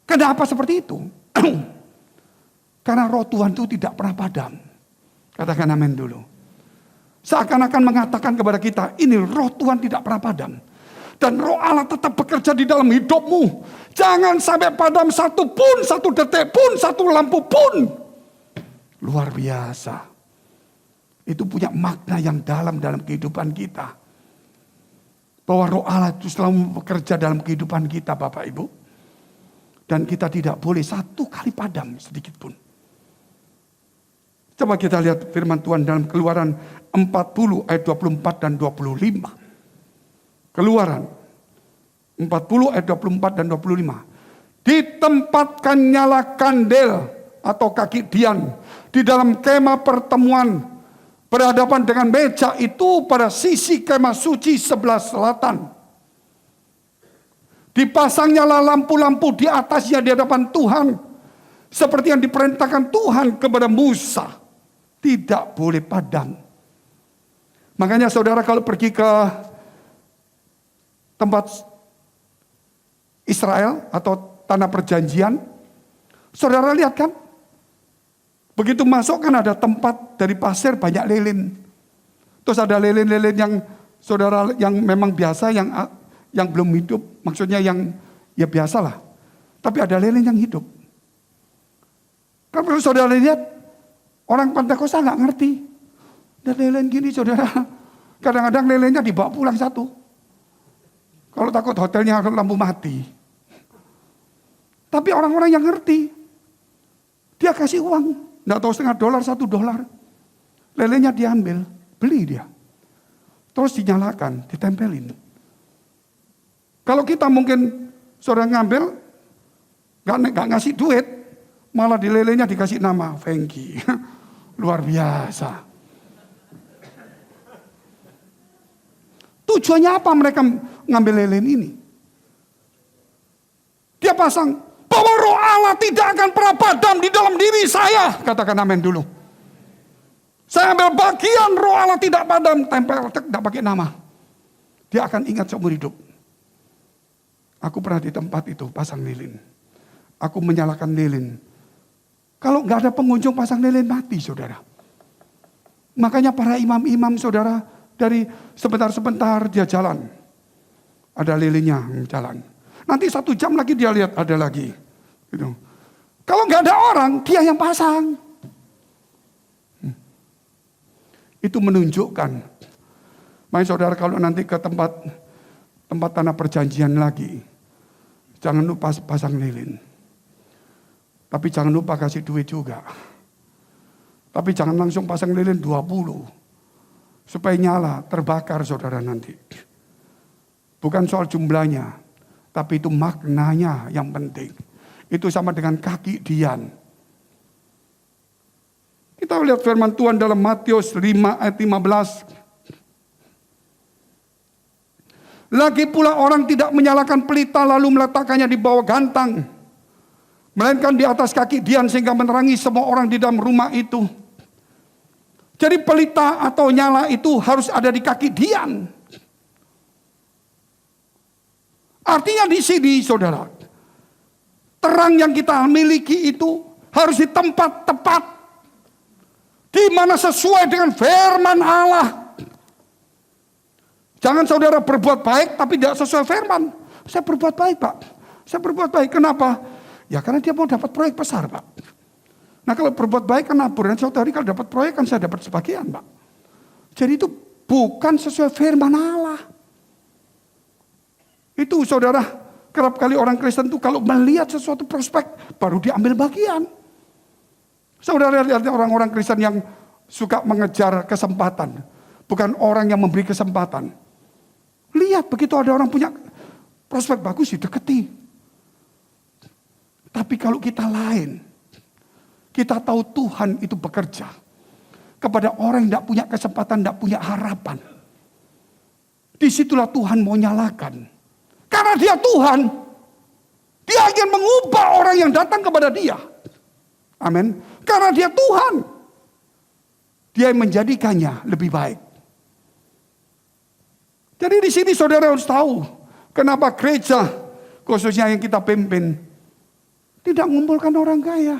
Kenapa seperti itu? Karena roh Tuhan itu tidak pernah padam. Katakan amin dulu. Seakan-akan mengatakan kepada kita, ini roh Tuhan tidak pernah padam. Dan roh Allah tetap bekerja di dalam hidupmu. Jangan sampai padam satu detik pun, satu lampu pun. Luar biasa. Itu punya makna yang dalam kehidupan kita. Bahwa roh Allah itu selalu bekerja dalam kehidupan kita Bapak Ibu. Dan kita tidak boleh satu kali padam sedikit pun. Coba kita lihat firman Tuhan dalam Keluaran 40 ayat 24 dan 25. Keluaran 40 ayat 24 dan 25. Ditempatkan nyala kandel atau kaki dian di dalam kemah pertemuan berhadapan dengan meja itu pada sisi kemah suci sebelah selatan. Dipasangnya lampu-lampu di atasnya di hadapan Tuhan. Seperti yang diperintahkan Tuhan kepada Musa. Tidak boleh padam. Makanya saudara kalau pergi ke tempat Israel atau tanah perjanjian. Saudara lihat kan? Begitu masuk kan ada tempat dari pasir banyak lilin. Terus ada lilin-lilin yang saudara yang memang biasa yang belum hidup, maksudnya yang ya biasalah. Tapi ada lilin yang hidup. Kalau saudara lihat, orang Pentakosta nggak ngerti. Dan lilin gini saudara, kadang-kadang lilinnya dibawa pulang satu. Kalau takut hotelnya lampu mati. Tapi orang-orang yang ngerti, dia kasih uang, nggak tahu $0,5, $1. Lilinnya diambil, beli dia. Terus dinyalakan, ditempelin. Kalau kita mungkin saudara ngambil, nggak ngasih duit, malah di lelenya dikasih nama Fengki. Luar biasa. Tujuannya apa mereka ngambil lilin ini? Dia pasang, bahwa roh Allah tidak akan pernah padam di dalam diri saya. Katakan amin dulu. Saya ambil bagian roh Allah tidak padam, tempel, tidak pakai nama. Dia akan ingat seumur hidup. Aku pernah di tempat itu pasang lilin. Aku menyalakan lilin. Kalau nggak ada pengunjung pasang lilin mati saudara. Makanya para imam-imam saudara dari sebentar-sebentar dia jalan. Ada lilinnya jalan. Nanti 1 jam lagi dia lihat ada lagi. Gitu. Kalau nggak ada orang dia yang pasang. Itu menunjukkan. Makanya saudara kalau nanti ke tempat tanah perjanjian lagi. Jangan lupa pasang lilin. Tapi jangan lupa kasih duit juga. Tapi jangan langsung pasang lilin 20. Supaya nyala, terbakar saudara nanti. Bukan soal jumlahnya. Tapi itu maknanya yang penting. Itu sama dengan kaki dian. Kita lihat firman Tuhan dalam Matius 5 ayat 15. Lagi pula orang tidak menyalakan pelita lalu meletakkannya di bawah gantang. Melainkan di atas kaki dian sehingga menerangi semua orang di dalam rumah itu. Jadi pelita atau nyala itu harus ada di kaki dian. Artinya di sini saudara. Terang yang kita miliki itu harus di tempat tepat. Di mana sesuai dengan firman Allah. Jangan saudara berbuat baik tapi tidak sesuai firman. Saya berbuat baik Pak. Saya berbuat baik. Kenapa? Ya karena dia mau dapat proyek besar Pak. Nah kalau berbuat baik kan nabur. Dan suatu hari kalau dapat proyek kan saya dapat sebagian Pak. Jadi itu bukan sesuai firman Allah. Itu saudara. Kerap kali orang Kristen itu kalau melihat sesuatu prospek. Baru diambil bagian. Saudara lihat orang-orang Kristen yang suka mengejar kesempatan. Bukan orang yang memberi kesempatan. Lihat begitu ada orang punya prospek bagus dideketi. Tapi kalau kita lain, kita tahu Tuhan itu bekerja kepada orang yang tidak punya kesempatan, tidak punya harapan. Disitulah Tuhan mau nyalakan. Karena dia Tuhan, dia ingin mengubah orang yang datang kepada dia. Amin. Karena dia Tuhan, dia menjadikannya lebih baik. Jadi di sini saudara harus tahu kenapa gereja khususnya yang kita pimpin tidak mengumpulkan orang kaya.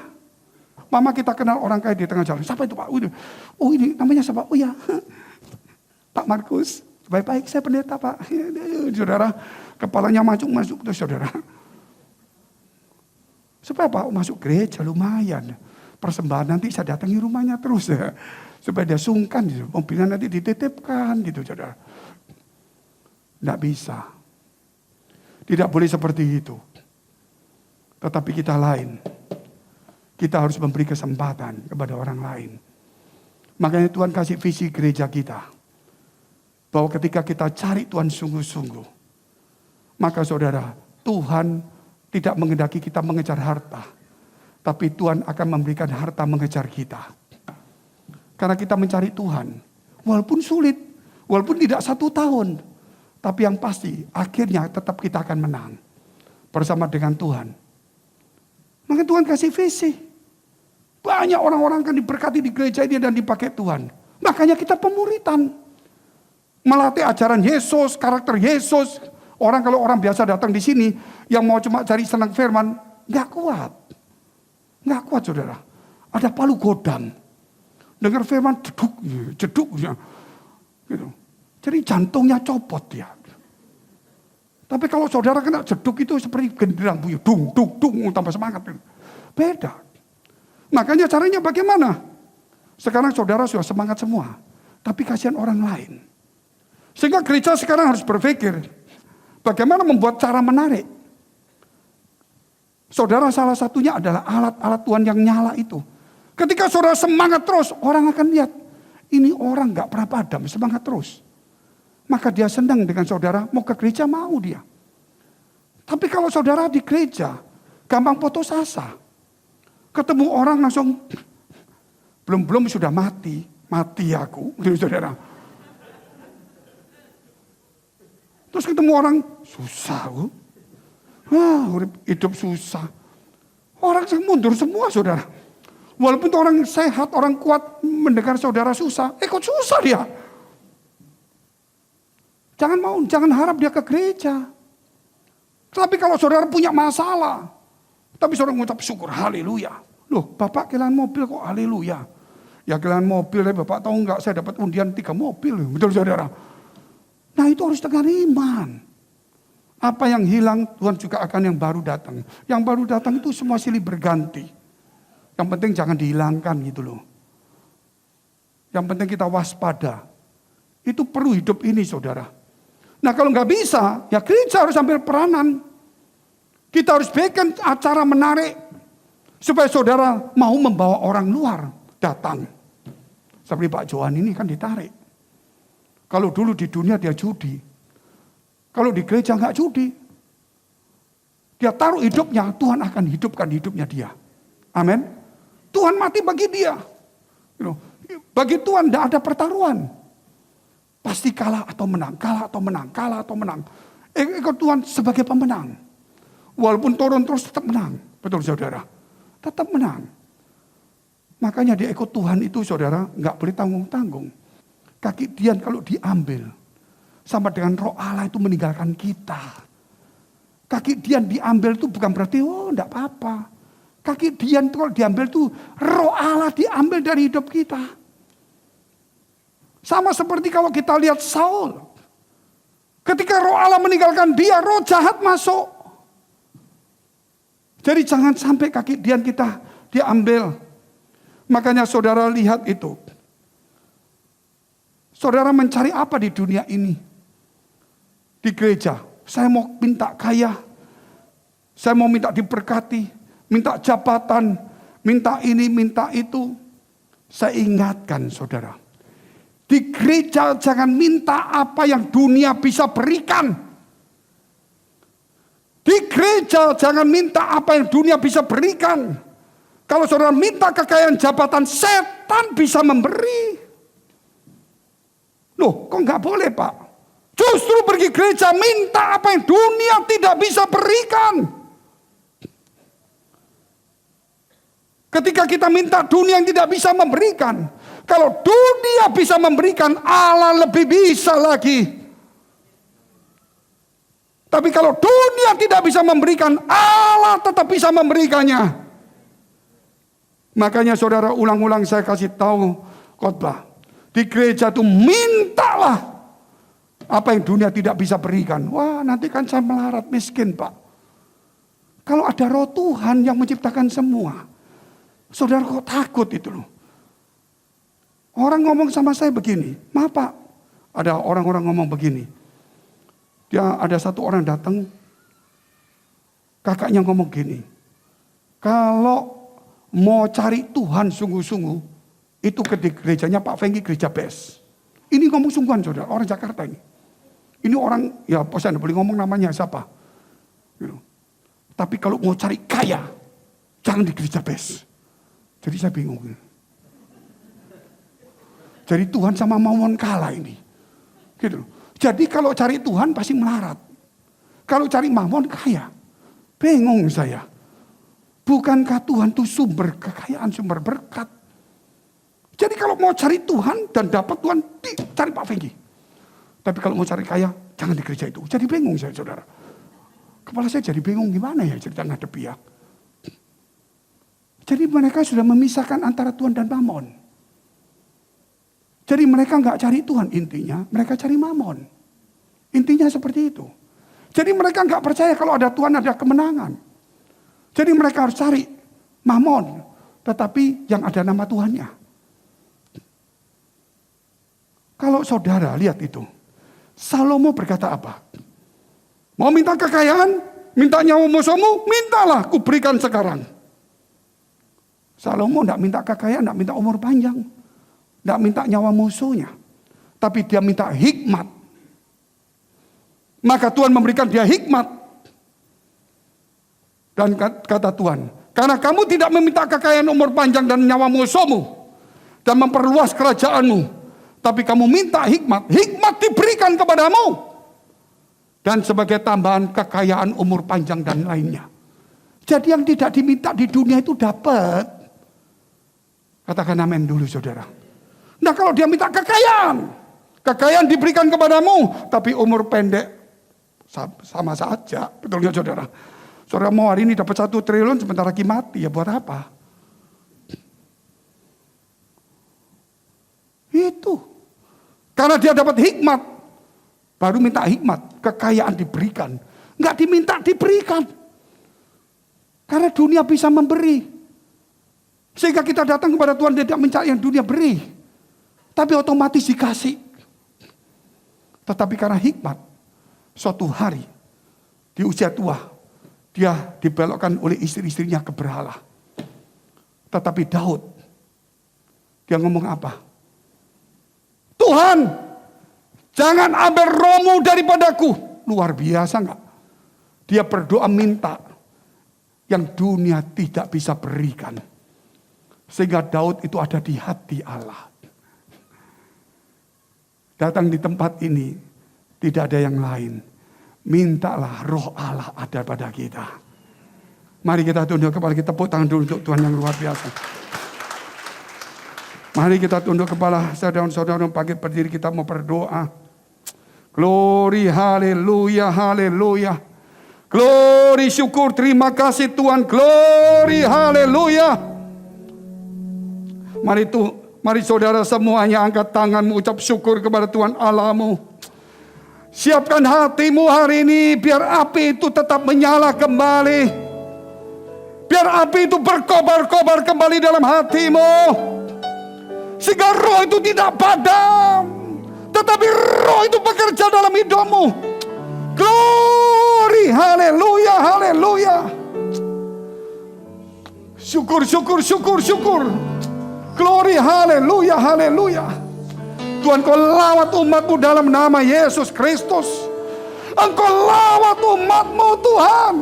Mama kita kenal orang kaya di tengah jalan. Siapa itu Pak? Oh ini namanya siapa? Oh ya Pak Markus. Baik-baik saya pendeta Pak. Saudara kepalanya masuk tuh saudara. Supaya Pak masuk gereja lumayan. Persembahan nanti saya datangi rumahnya terus ya. Supaya dia sungkan gitu. Mobilnya nanti dititipkan gitu saudara. Tidak bisa. Tidak boleh seperti itu. Tetapi kita lain. Kita harus memberi kesempatan kepada orang lain. Makanya Tuhan kasih visi gereja kita. Bahwa ketika kita cari Tuhan sungguh-sungguh, maka saudara, Tuhan tidak menghendaki kita mengejar harta. Tapi Tuhan akan memberikan harta mengejar kita. Karena kita mencari Tuhan. Walaupun sulit, walaupun tidak 1 tahun. Tapi yang pasti akhirnya tetap kita akan menang. Bersama dengan Tuhan. Maka Tuhan kasih visi. Banyak orang-orang akan diberkati di gereja ini dan dipakai Tuhan. Makanya kita pemuritan. Melatih ajaran Yesus, karakter Yesus. Kalau orang biasa datang di sini yang mau cuma cari senang firman, nggak kuat. Nggak kuat saudara. Ada palu godam. Dengar firman jeduk. Gitu. Jadi jantungnya copot dia. Tapi kalau saudara kena jeduk itu seperti genderang bunyi. Dung, tambah semangat. Beda. Makanya caranya bagaimana? Sekarang saudara sudah semangat semua. Tapi kasihan orang lain. Sehingga gereja sekarang harus berpikir. Bagaimana membuat cara menarik. Saudara salah satunya adalah alat-alat Tuhan yang nyala itu. Ketika saudara semangat terus, orang akan lihat. Ini orang gak pernah padam, semangat terus. Maka dia senang dengan saudara, mau ke gereja mau dia. Tapi kalau saudara di gereja, gampang putus asa. Ketemu orang langsung, belum sudah mati aku, saudara. Terus ketemu orang, susah. Hidup susah. Orang mundur semua saudara. Walaupun itu orang sehat, orang kuat mendengar saudara susah, ikut susah dia. Jangan harap dia ke gereja. Tapi kalau saudara punya masalah, tapi saudara mengucap syukur, haleluya. Loh, Bapak kehilangan mobil kok haleluya. Ya kehilangan mobil, Bapak tahu enggak saya dapat undian 3 mobil, betul saudara. Nah itu harus dengan iman. Apa yang hilang Tuhan juga akan yang baru datang. Yang baru datang itu semua silih berganti. Yang penting jangan dihilangkan gitu loh. Yang penting kita waspada. Itu perlu hidup ini saudara. Nah kalau nggak bisa, ya gereja harus ambil peranan. Kita harus bikin acara menarik. Supaya saudara mau membawa orang luar datang. Seperti Pak Johan ini kan ditarik. Kalau dulu di dunia dia judi. Kalau di gereja nggak judi. Dia taruh hidupnya, Tuhan akan hidupkan hidupnya dia. Amin. Tuhan mati bagi dia. Bagi Tuhan tidak ada pertaruhan. Pasti kalah atau menang, kalah atau menang, kalah atau menang. Ikut Tuhan sebagai pemenang. Walaupun turun terus tetap menang. Betul saudara. Tetap menang. Makanya dia ikut Tuhan itu saudara nggak boleh tanggung-tanggung. Kaki Dian kalau diambil, sama dengan roh Allah itu meninggalkan kita. Kaki Dian diambil itu bukan berarti, enggak apa-apa. Kaki Dian itu kalau diambil itu, roh Allah diambil dari hidup kita. Sama seperti kalau kita lihat Saul. Ketika roh Allah meninggalkan dia, roh jahat masuk. Jadi jangan sampai kaki Dian kita diambil. Makanya saudara lihat itu. Saudara mencari apa di dunia ini? Di gereja. Saya mau minta kaya. Saya mau minta diberkati. Minta jabatan. Minta ini, minta itu. Saya ingatkan saudara. Di gereja jangan minta apa yang dunia bisa berikan. Di gereja jangan minta apa yang dunia bisa berikan. Kalau saudara minta kekayaan jabatan, setan bisa memberi. Loh, kok nggak boleh Pak? Justru pergi gereja minta apa yang dunia tidak bisa berikan. Ketika kita minta dunia yang tidak bisa memberikan. Kalau dunia bisa memberikan, Allah lebih bisa lagi. Tapi kalau dunia tidak bisa memberikan, Allah tetap bisa memberikannya. Makanya saudara ulang-ulang saya kasih tahu khotbah. Di gereja itu mintalah apa yang dunia tidak bisa berikan. Wah nanti kan saya melarat miskin Pak. Kalau ada roh Tuhan yang menciptakan semua. Saudara kok takut itu loh. Orang ngomong sama saya begini. Maaf Pak. Ada orang-orang ngomong begini. Dia ada satu orang datang. Kakaknya ngomong gini. Kalau mau cari Tuhan sungguh-sungguh. Itu gerejanya Pak Fengki, gereja BES. Ini ngomong sungguhan saudara, orang Jakarta ini. Ini orang, ya saya boleh ngomong namanya siapa. Gitu. Tapi kalau mau cari kaya, jangan di gereja BES. Jadi saya bingung. Jadi Tuhan sama Mamon kalah ini. Gitu. Jadi kalau cari Tuhan pasti melarat. Kalau cari Mamon kaya. Bingung saya. Bukankah Tuhan itu sumber kekayaan, sumber berkat? Jadi kalau mau cari Tuhan dan dapat Tuhan, cari Pak Fengki. Tapi kalau mau cari kaya, jangan di gereja itu. Jadi bingung saya saudara. Kepala saya jadi bingung gimana ya cerita ngadepi ya. Jadi mereka sudah memisahkan antara Tuhan dan Mamon. Jadi mereka nggak cari Tuhan, intinya mereka cari Mamon. Intinya seperti itu. Jadi mereka nggak percaya kalau ada Tuhan ada kemenangan. Jadi mereka harus cari Mamon, tetapi yang ada nama Tuhannya. Kalau saudara lihat itu, Salomo berkata apa? Mau minta kekayaan, minta nyawa musuhmu, mintalah, kuberikan sekarang. Salomo tidak minta kekayaan, tidak minta umur panjang, tidak minta nyawa musuhnya, tapi dia minta hikmat. Maka Tuhan memberikan dia hikmat. Dan kata Tuhan, karena kamu tidak meminta kekayaan umur panjang dan nyawa musuhmu dan memperluas kerajaanmu, tapi kamu minta hikmat, hikmat diberikan kepadamu. Dan sebagai tambahan kekayaan umur panjang dan lainnya. Jadi yang tidak diminta di dunia itu dapat. Katakan amin dulu saudara. Nah kalau dia minta kekayaan, kekayaan diberikan kepadamu, tapi umur pendek sama saja. Betul ya saudara? Saudara mau hari ini dapat 1 triliun sebentar lagi mati, ya buat apa? Itu. Karena dia dapat hikmat. Baru minta hikmat, kekayaan diberikan. Enggak diminta, diberikan. Karena dunia bisa memberi. Sehingga kita datang kepada Tuhan tidak mencari yang dunia beri. Tapi otomatis dikasih. Tetapi karena hikmat, suatu hari di usia tua, dia dibelokkan oleh istri-istrinya ke berhala. Tetapi Daud, dia ngomong apa? Tuhan, jangan ambil rohmu daripadaku. Luar biasa enggak? Dia berdoa minta yang dunia tidak bisa berikan. Sehingga Daud itu ada di hati Allah. Datang di tempat ini tidak ada yang lain. Mintalah roh Allah ada pada kita. Mari kita tunduk kepala, kita tepuk tangan dulu untuk Tuhan yang luar biasa. Mari kita tunduk kepala, saudara-saudara, pagi berdiri kita mau berdoa. Glory, haleluya, haleluya. Glory, syukur, terima kasih Tuhan. Glory, haleluya. Mari saudara semuanya angkat tangan mengucap syukur kepada Tuhan Allahmu. Siapkan hatimu hari ini biar api itu tetap menyala kembali. Biar api itu berkobar-kobar kembali dalam hatimu. Sehingga roh itu tidak padam, tetapi roh itu bekerja dalam hidupmu. Glory, haleluya, haleluya. Syukur, syukur, syukur, syukur. Glory, haleluya, haleluya. Tuhan, Kau lawat umat-Mu dalam nama Yesus Kristus. Engkau lawat umat-Mu Tuhan.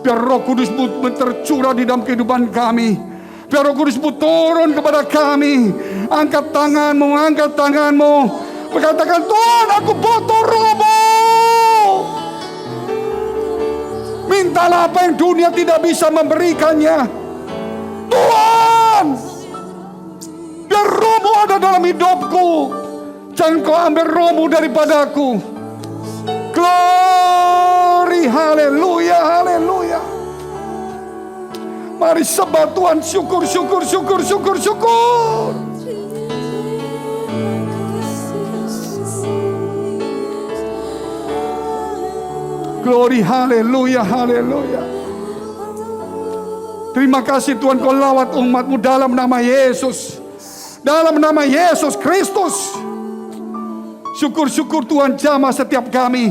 Biar Roh Kudus-Mu tercurah di dalam kehidupan kami. Biar Roh Kudus-Mu turun kepada kami. Angkat tanganmu, angkat tanganmu. Berkatakan, Tuhan, aku butuh Roh-Mu. Mintalah apa yang dunia tidak bisa memberikannya. Tuhan, biar Roh-Mu ada dalam hidupku. Jangan Kau ambil Roh-Mu daripadaku. Glory, haleluya, haleluya. Mari sembah Tuhan, syukur, syukur, syukur, syukur, syukur. Glory, haleluya, haleluya. Terima kasih Tuhan, Kau lawat umat-Mu dalam nama Yesus. Dalam nama Yesus Kristus. Syukur-syukur Tuhan jamah setiap kami.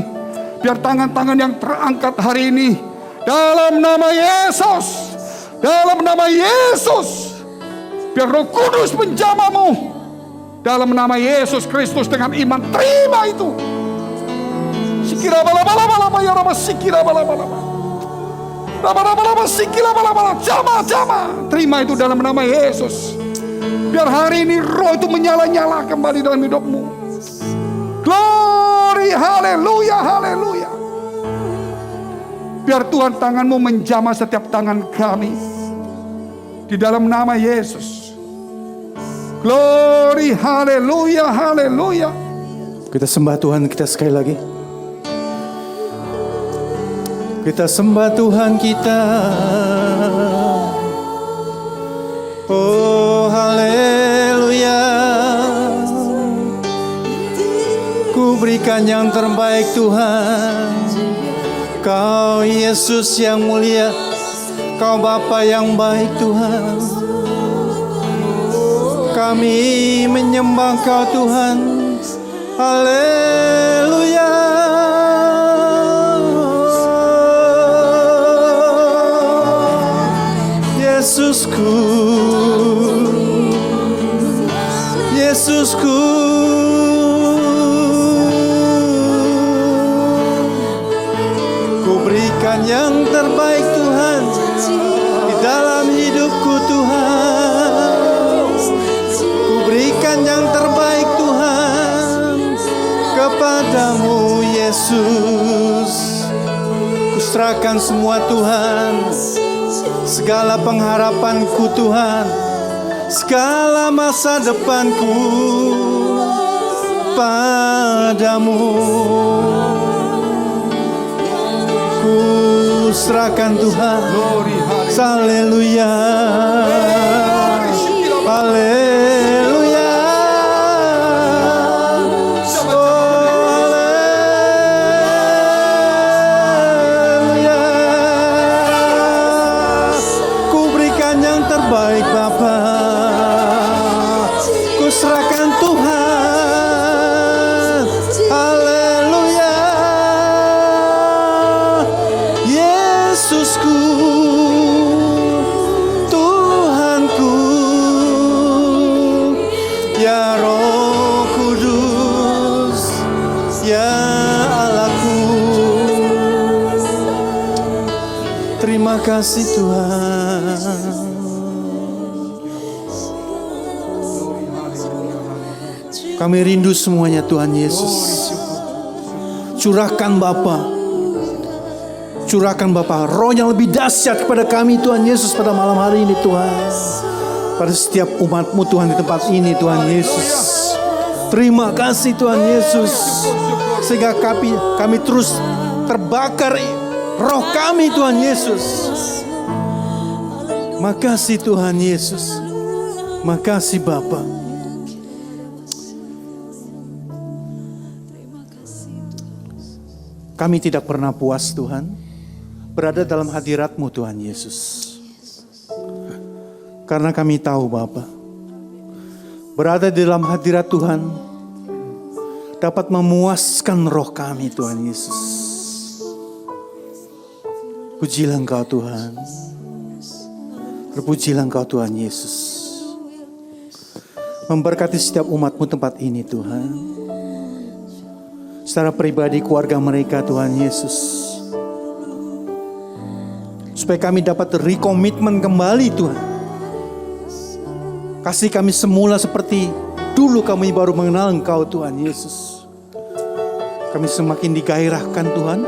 Biar tangan-tangan yang terangkat hari ini dalam nama Yesus. Dalam nama Yesus. Biar Roh Kudus menjamamu. Dalam nama Yesus Kristus dengan iman, terima itu. Sikira bala-bala-bala ya Rabba, sikira bala-bala. Raba-raba-raba, sikira bala-bala, jama. Terima itu dalam nama Yesus. Biar hari ini Roh itu menyala-nyala kembali dalam hidupmu. Glory, haleluya, haleluya. Biar Tuhan tanganmu menjamah setiap tangan kami. Di dalam nama Yesus. Glory, haleluya, haleluya. Kita sembah Tuhan kita sekali lagi. Kita sembah Tuhan kita. Oh haleluya. Ku berikan yang terbaik Tuhan. Kau Yesus yang mulia, Kau Bapa yang baik Tuhan. Kami menyembah Kau Tuhan. Haleluya. Yesusku, Yesusku, ku berikan yang terbaik Tuhan di dalam hidupku Tuhan. Ku berikan yang terbaik Tuhan kepadamu Yesus. Ku serahkan semua Tuhan. Segala pengharapanku Tuhan, segala masa depanku padamu. Ku serahkan Tuhan. Haleluya. Haleluya. Baik Bapa, ku serahkan Tuhan. Haleluya. Yesusku, Tuhanku, ya Roh Kudus, ya Allahku. Terima kasih Tuhan. Kami rindu semuanya Tuhan Yesus. Curahkan Bapa. Curahkan Bapa Roh yang lebih dahsyat kepada kami Tuhan Yesus pada malam hari ini Tuhan. Pada setiap umat-Mu Tuhan di tempat ini Tuhan Yesus. Terima kasih Tuhan Yesus. Sehingga kami terus terbakar roh kami Tuhan Yesus. Makasih Tuhan Yesus. Makasih Bapa. Kami tidak pernah puas Tuhan berada dalam hadirat-Mu Tuhan Yesus. Karena kami tahu Bapa, berada di dalam hadirat Tuhan dapat memuaskan roh kami Tuhan Yesus. Pujilah Engkau Tuhan. Terpujilah Engkau Tuhan Yesus. Memberkati setiap umat-Mu tempat ini Tuhan. Secara pribadi keluarga mereka Tuhan Yesus. Supaya kami dapat rekomitmen kembali Tuhan. Kasih kami semula seperti dulu kami baru mengenal Engkau Tuhan Yesus. Kami semakin digairahkan Tuhan.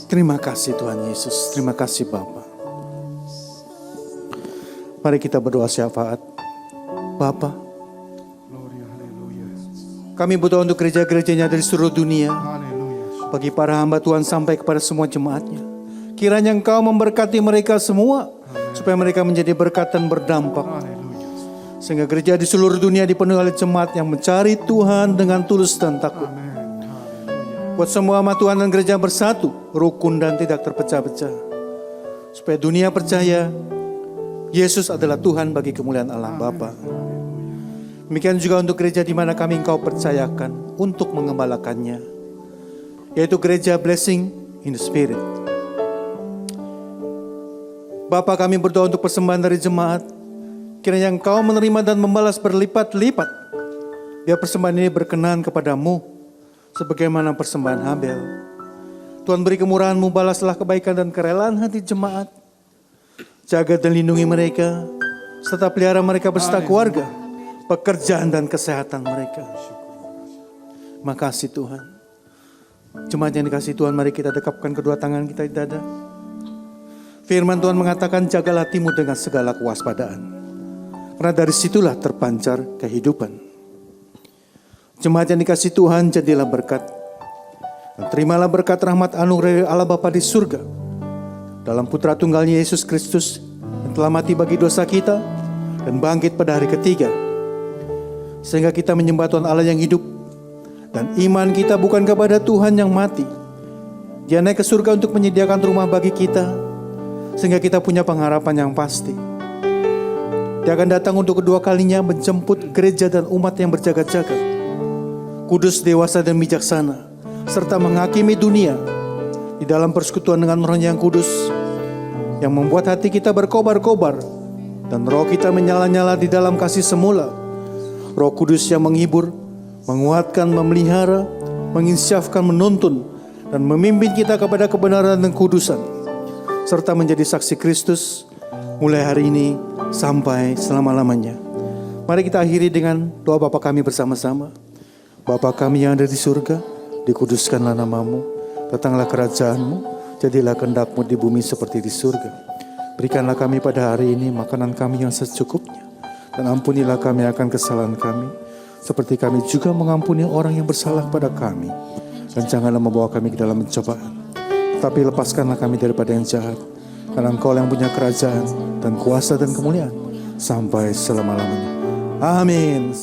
Terima kasih Tuhan Yesus. Terima kasih Bapa. Mari kita berdoa syafaat. Bapa, kami berdoa untuk gereja-gerejanya dari seluruh dunia. Bagi para hamba Tuhan sampai kepada semua jemaatnya. Kiranya Engkau memberkati mereka semua. Supaya mereka menjadi berkat dan berdampak. Sehingga gereja di seluruh dunia dipenuhi oleh jemaat yang mencari Tuhan dengan tulus dan takut. Buat semua hamba Tuhan dan gereja bersatu. Rukun dan tidak terpecah-pecah. Supaya dunia percaya Yesus adalah Tuhan bagi kemuliaan Allah Bapa. Demikian juga untuk gereja di mana kami Engkau percayakan untuk mengembalakannya, yaitu gereja Blessing in the Spirit. Bapa, kami berdoa untuk persembahan dari jemaat. Kiranya Engkau menerima dan membalas berlipat-lipat. Biar persembahan ini berkenan kepadamu, sebagaimana persembahan Habel. Tuhan, beri kemurahan-Mu, balaslah kebaikan dan kerelaan hati jemaat. Jaga dan lindungi mereka, serta pelihara mereka beserta keluarga, pekerjaan dan kesehatan mereka. Makasih Tuhan. Jemaat yang dikasihi Tuhan, mari kita dekapkan kedua tangan kita di dada. Firman Tuhan mengatakan, jagalah hatimu dengan segala kewaspadaan, karena dari situlah terpancar kehidupan. Jemaat yang dikasihi Tuhan, jadilah berkat. Dan terimalah berkat rahmat anugerah Allah Bapa di surga, dalam Putra Tunggalnya Yesus Kristus, yang telah mati bagi dosa kita, dan bangkit pada hari ketiga. Sehingga kita menyembah Tuhan Allah yang hidup, dan iman kita bukan kepada Tuhan yang mati. Dia naik ke surga untuk menyediakan rumah bagi kita, sehingga kita punya pengharapan yang pasti. Dia akan datang untuk kedua kalinya menjemput gereja dan umat yang berjaga-jaga, kudus, dewasa, dan bijaksana, serta menghakimi dunia di dalam persekutuan dengan Roh yang kudus, yang membuat hati kita berkobar-kobar dan roh kita menyala-nyala di dalam kasih semula. Roh Kudus yang menghibur, menguatkan, memelihara, menginsyafkan, menuntun, dan memimpin kita kepada kebenaran dan kudusan, serta menjadi saksi Kristus mulai hari ini sampai selama-lamanya. Mari kita akhiri dengan doa Bapa kami bersama-sama. Bapa kami yang ada di surga, dikuduskanlah namamu, datanglah kerajaanmu, jadilah kehendak-Mu di bumi seperti di surga. Berikanlah kami pada hari ini makanan kami yang secukupnya, dan ampunilah kami akan kesalahan kami, seperti kami juga mengampuni orang yang bersalah pada kami. Dan janganlah membawa kami ke dalam pencobaan, tapi lepaskanlah kami daripada yang jahat. Karena Engkau yang punya kerajaan dan kuasa dan kemuliaan sampai selama-lamanya. Amin.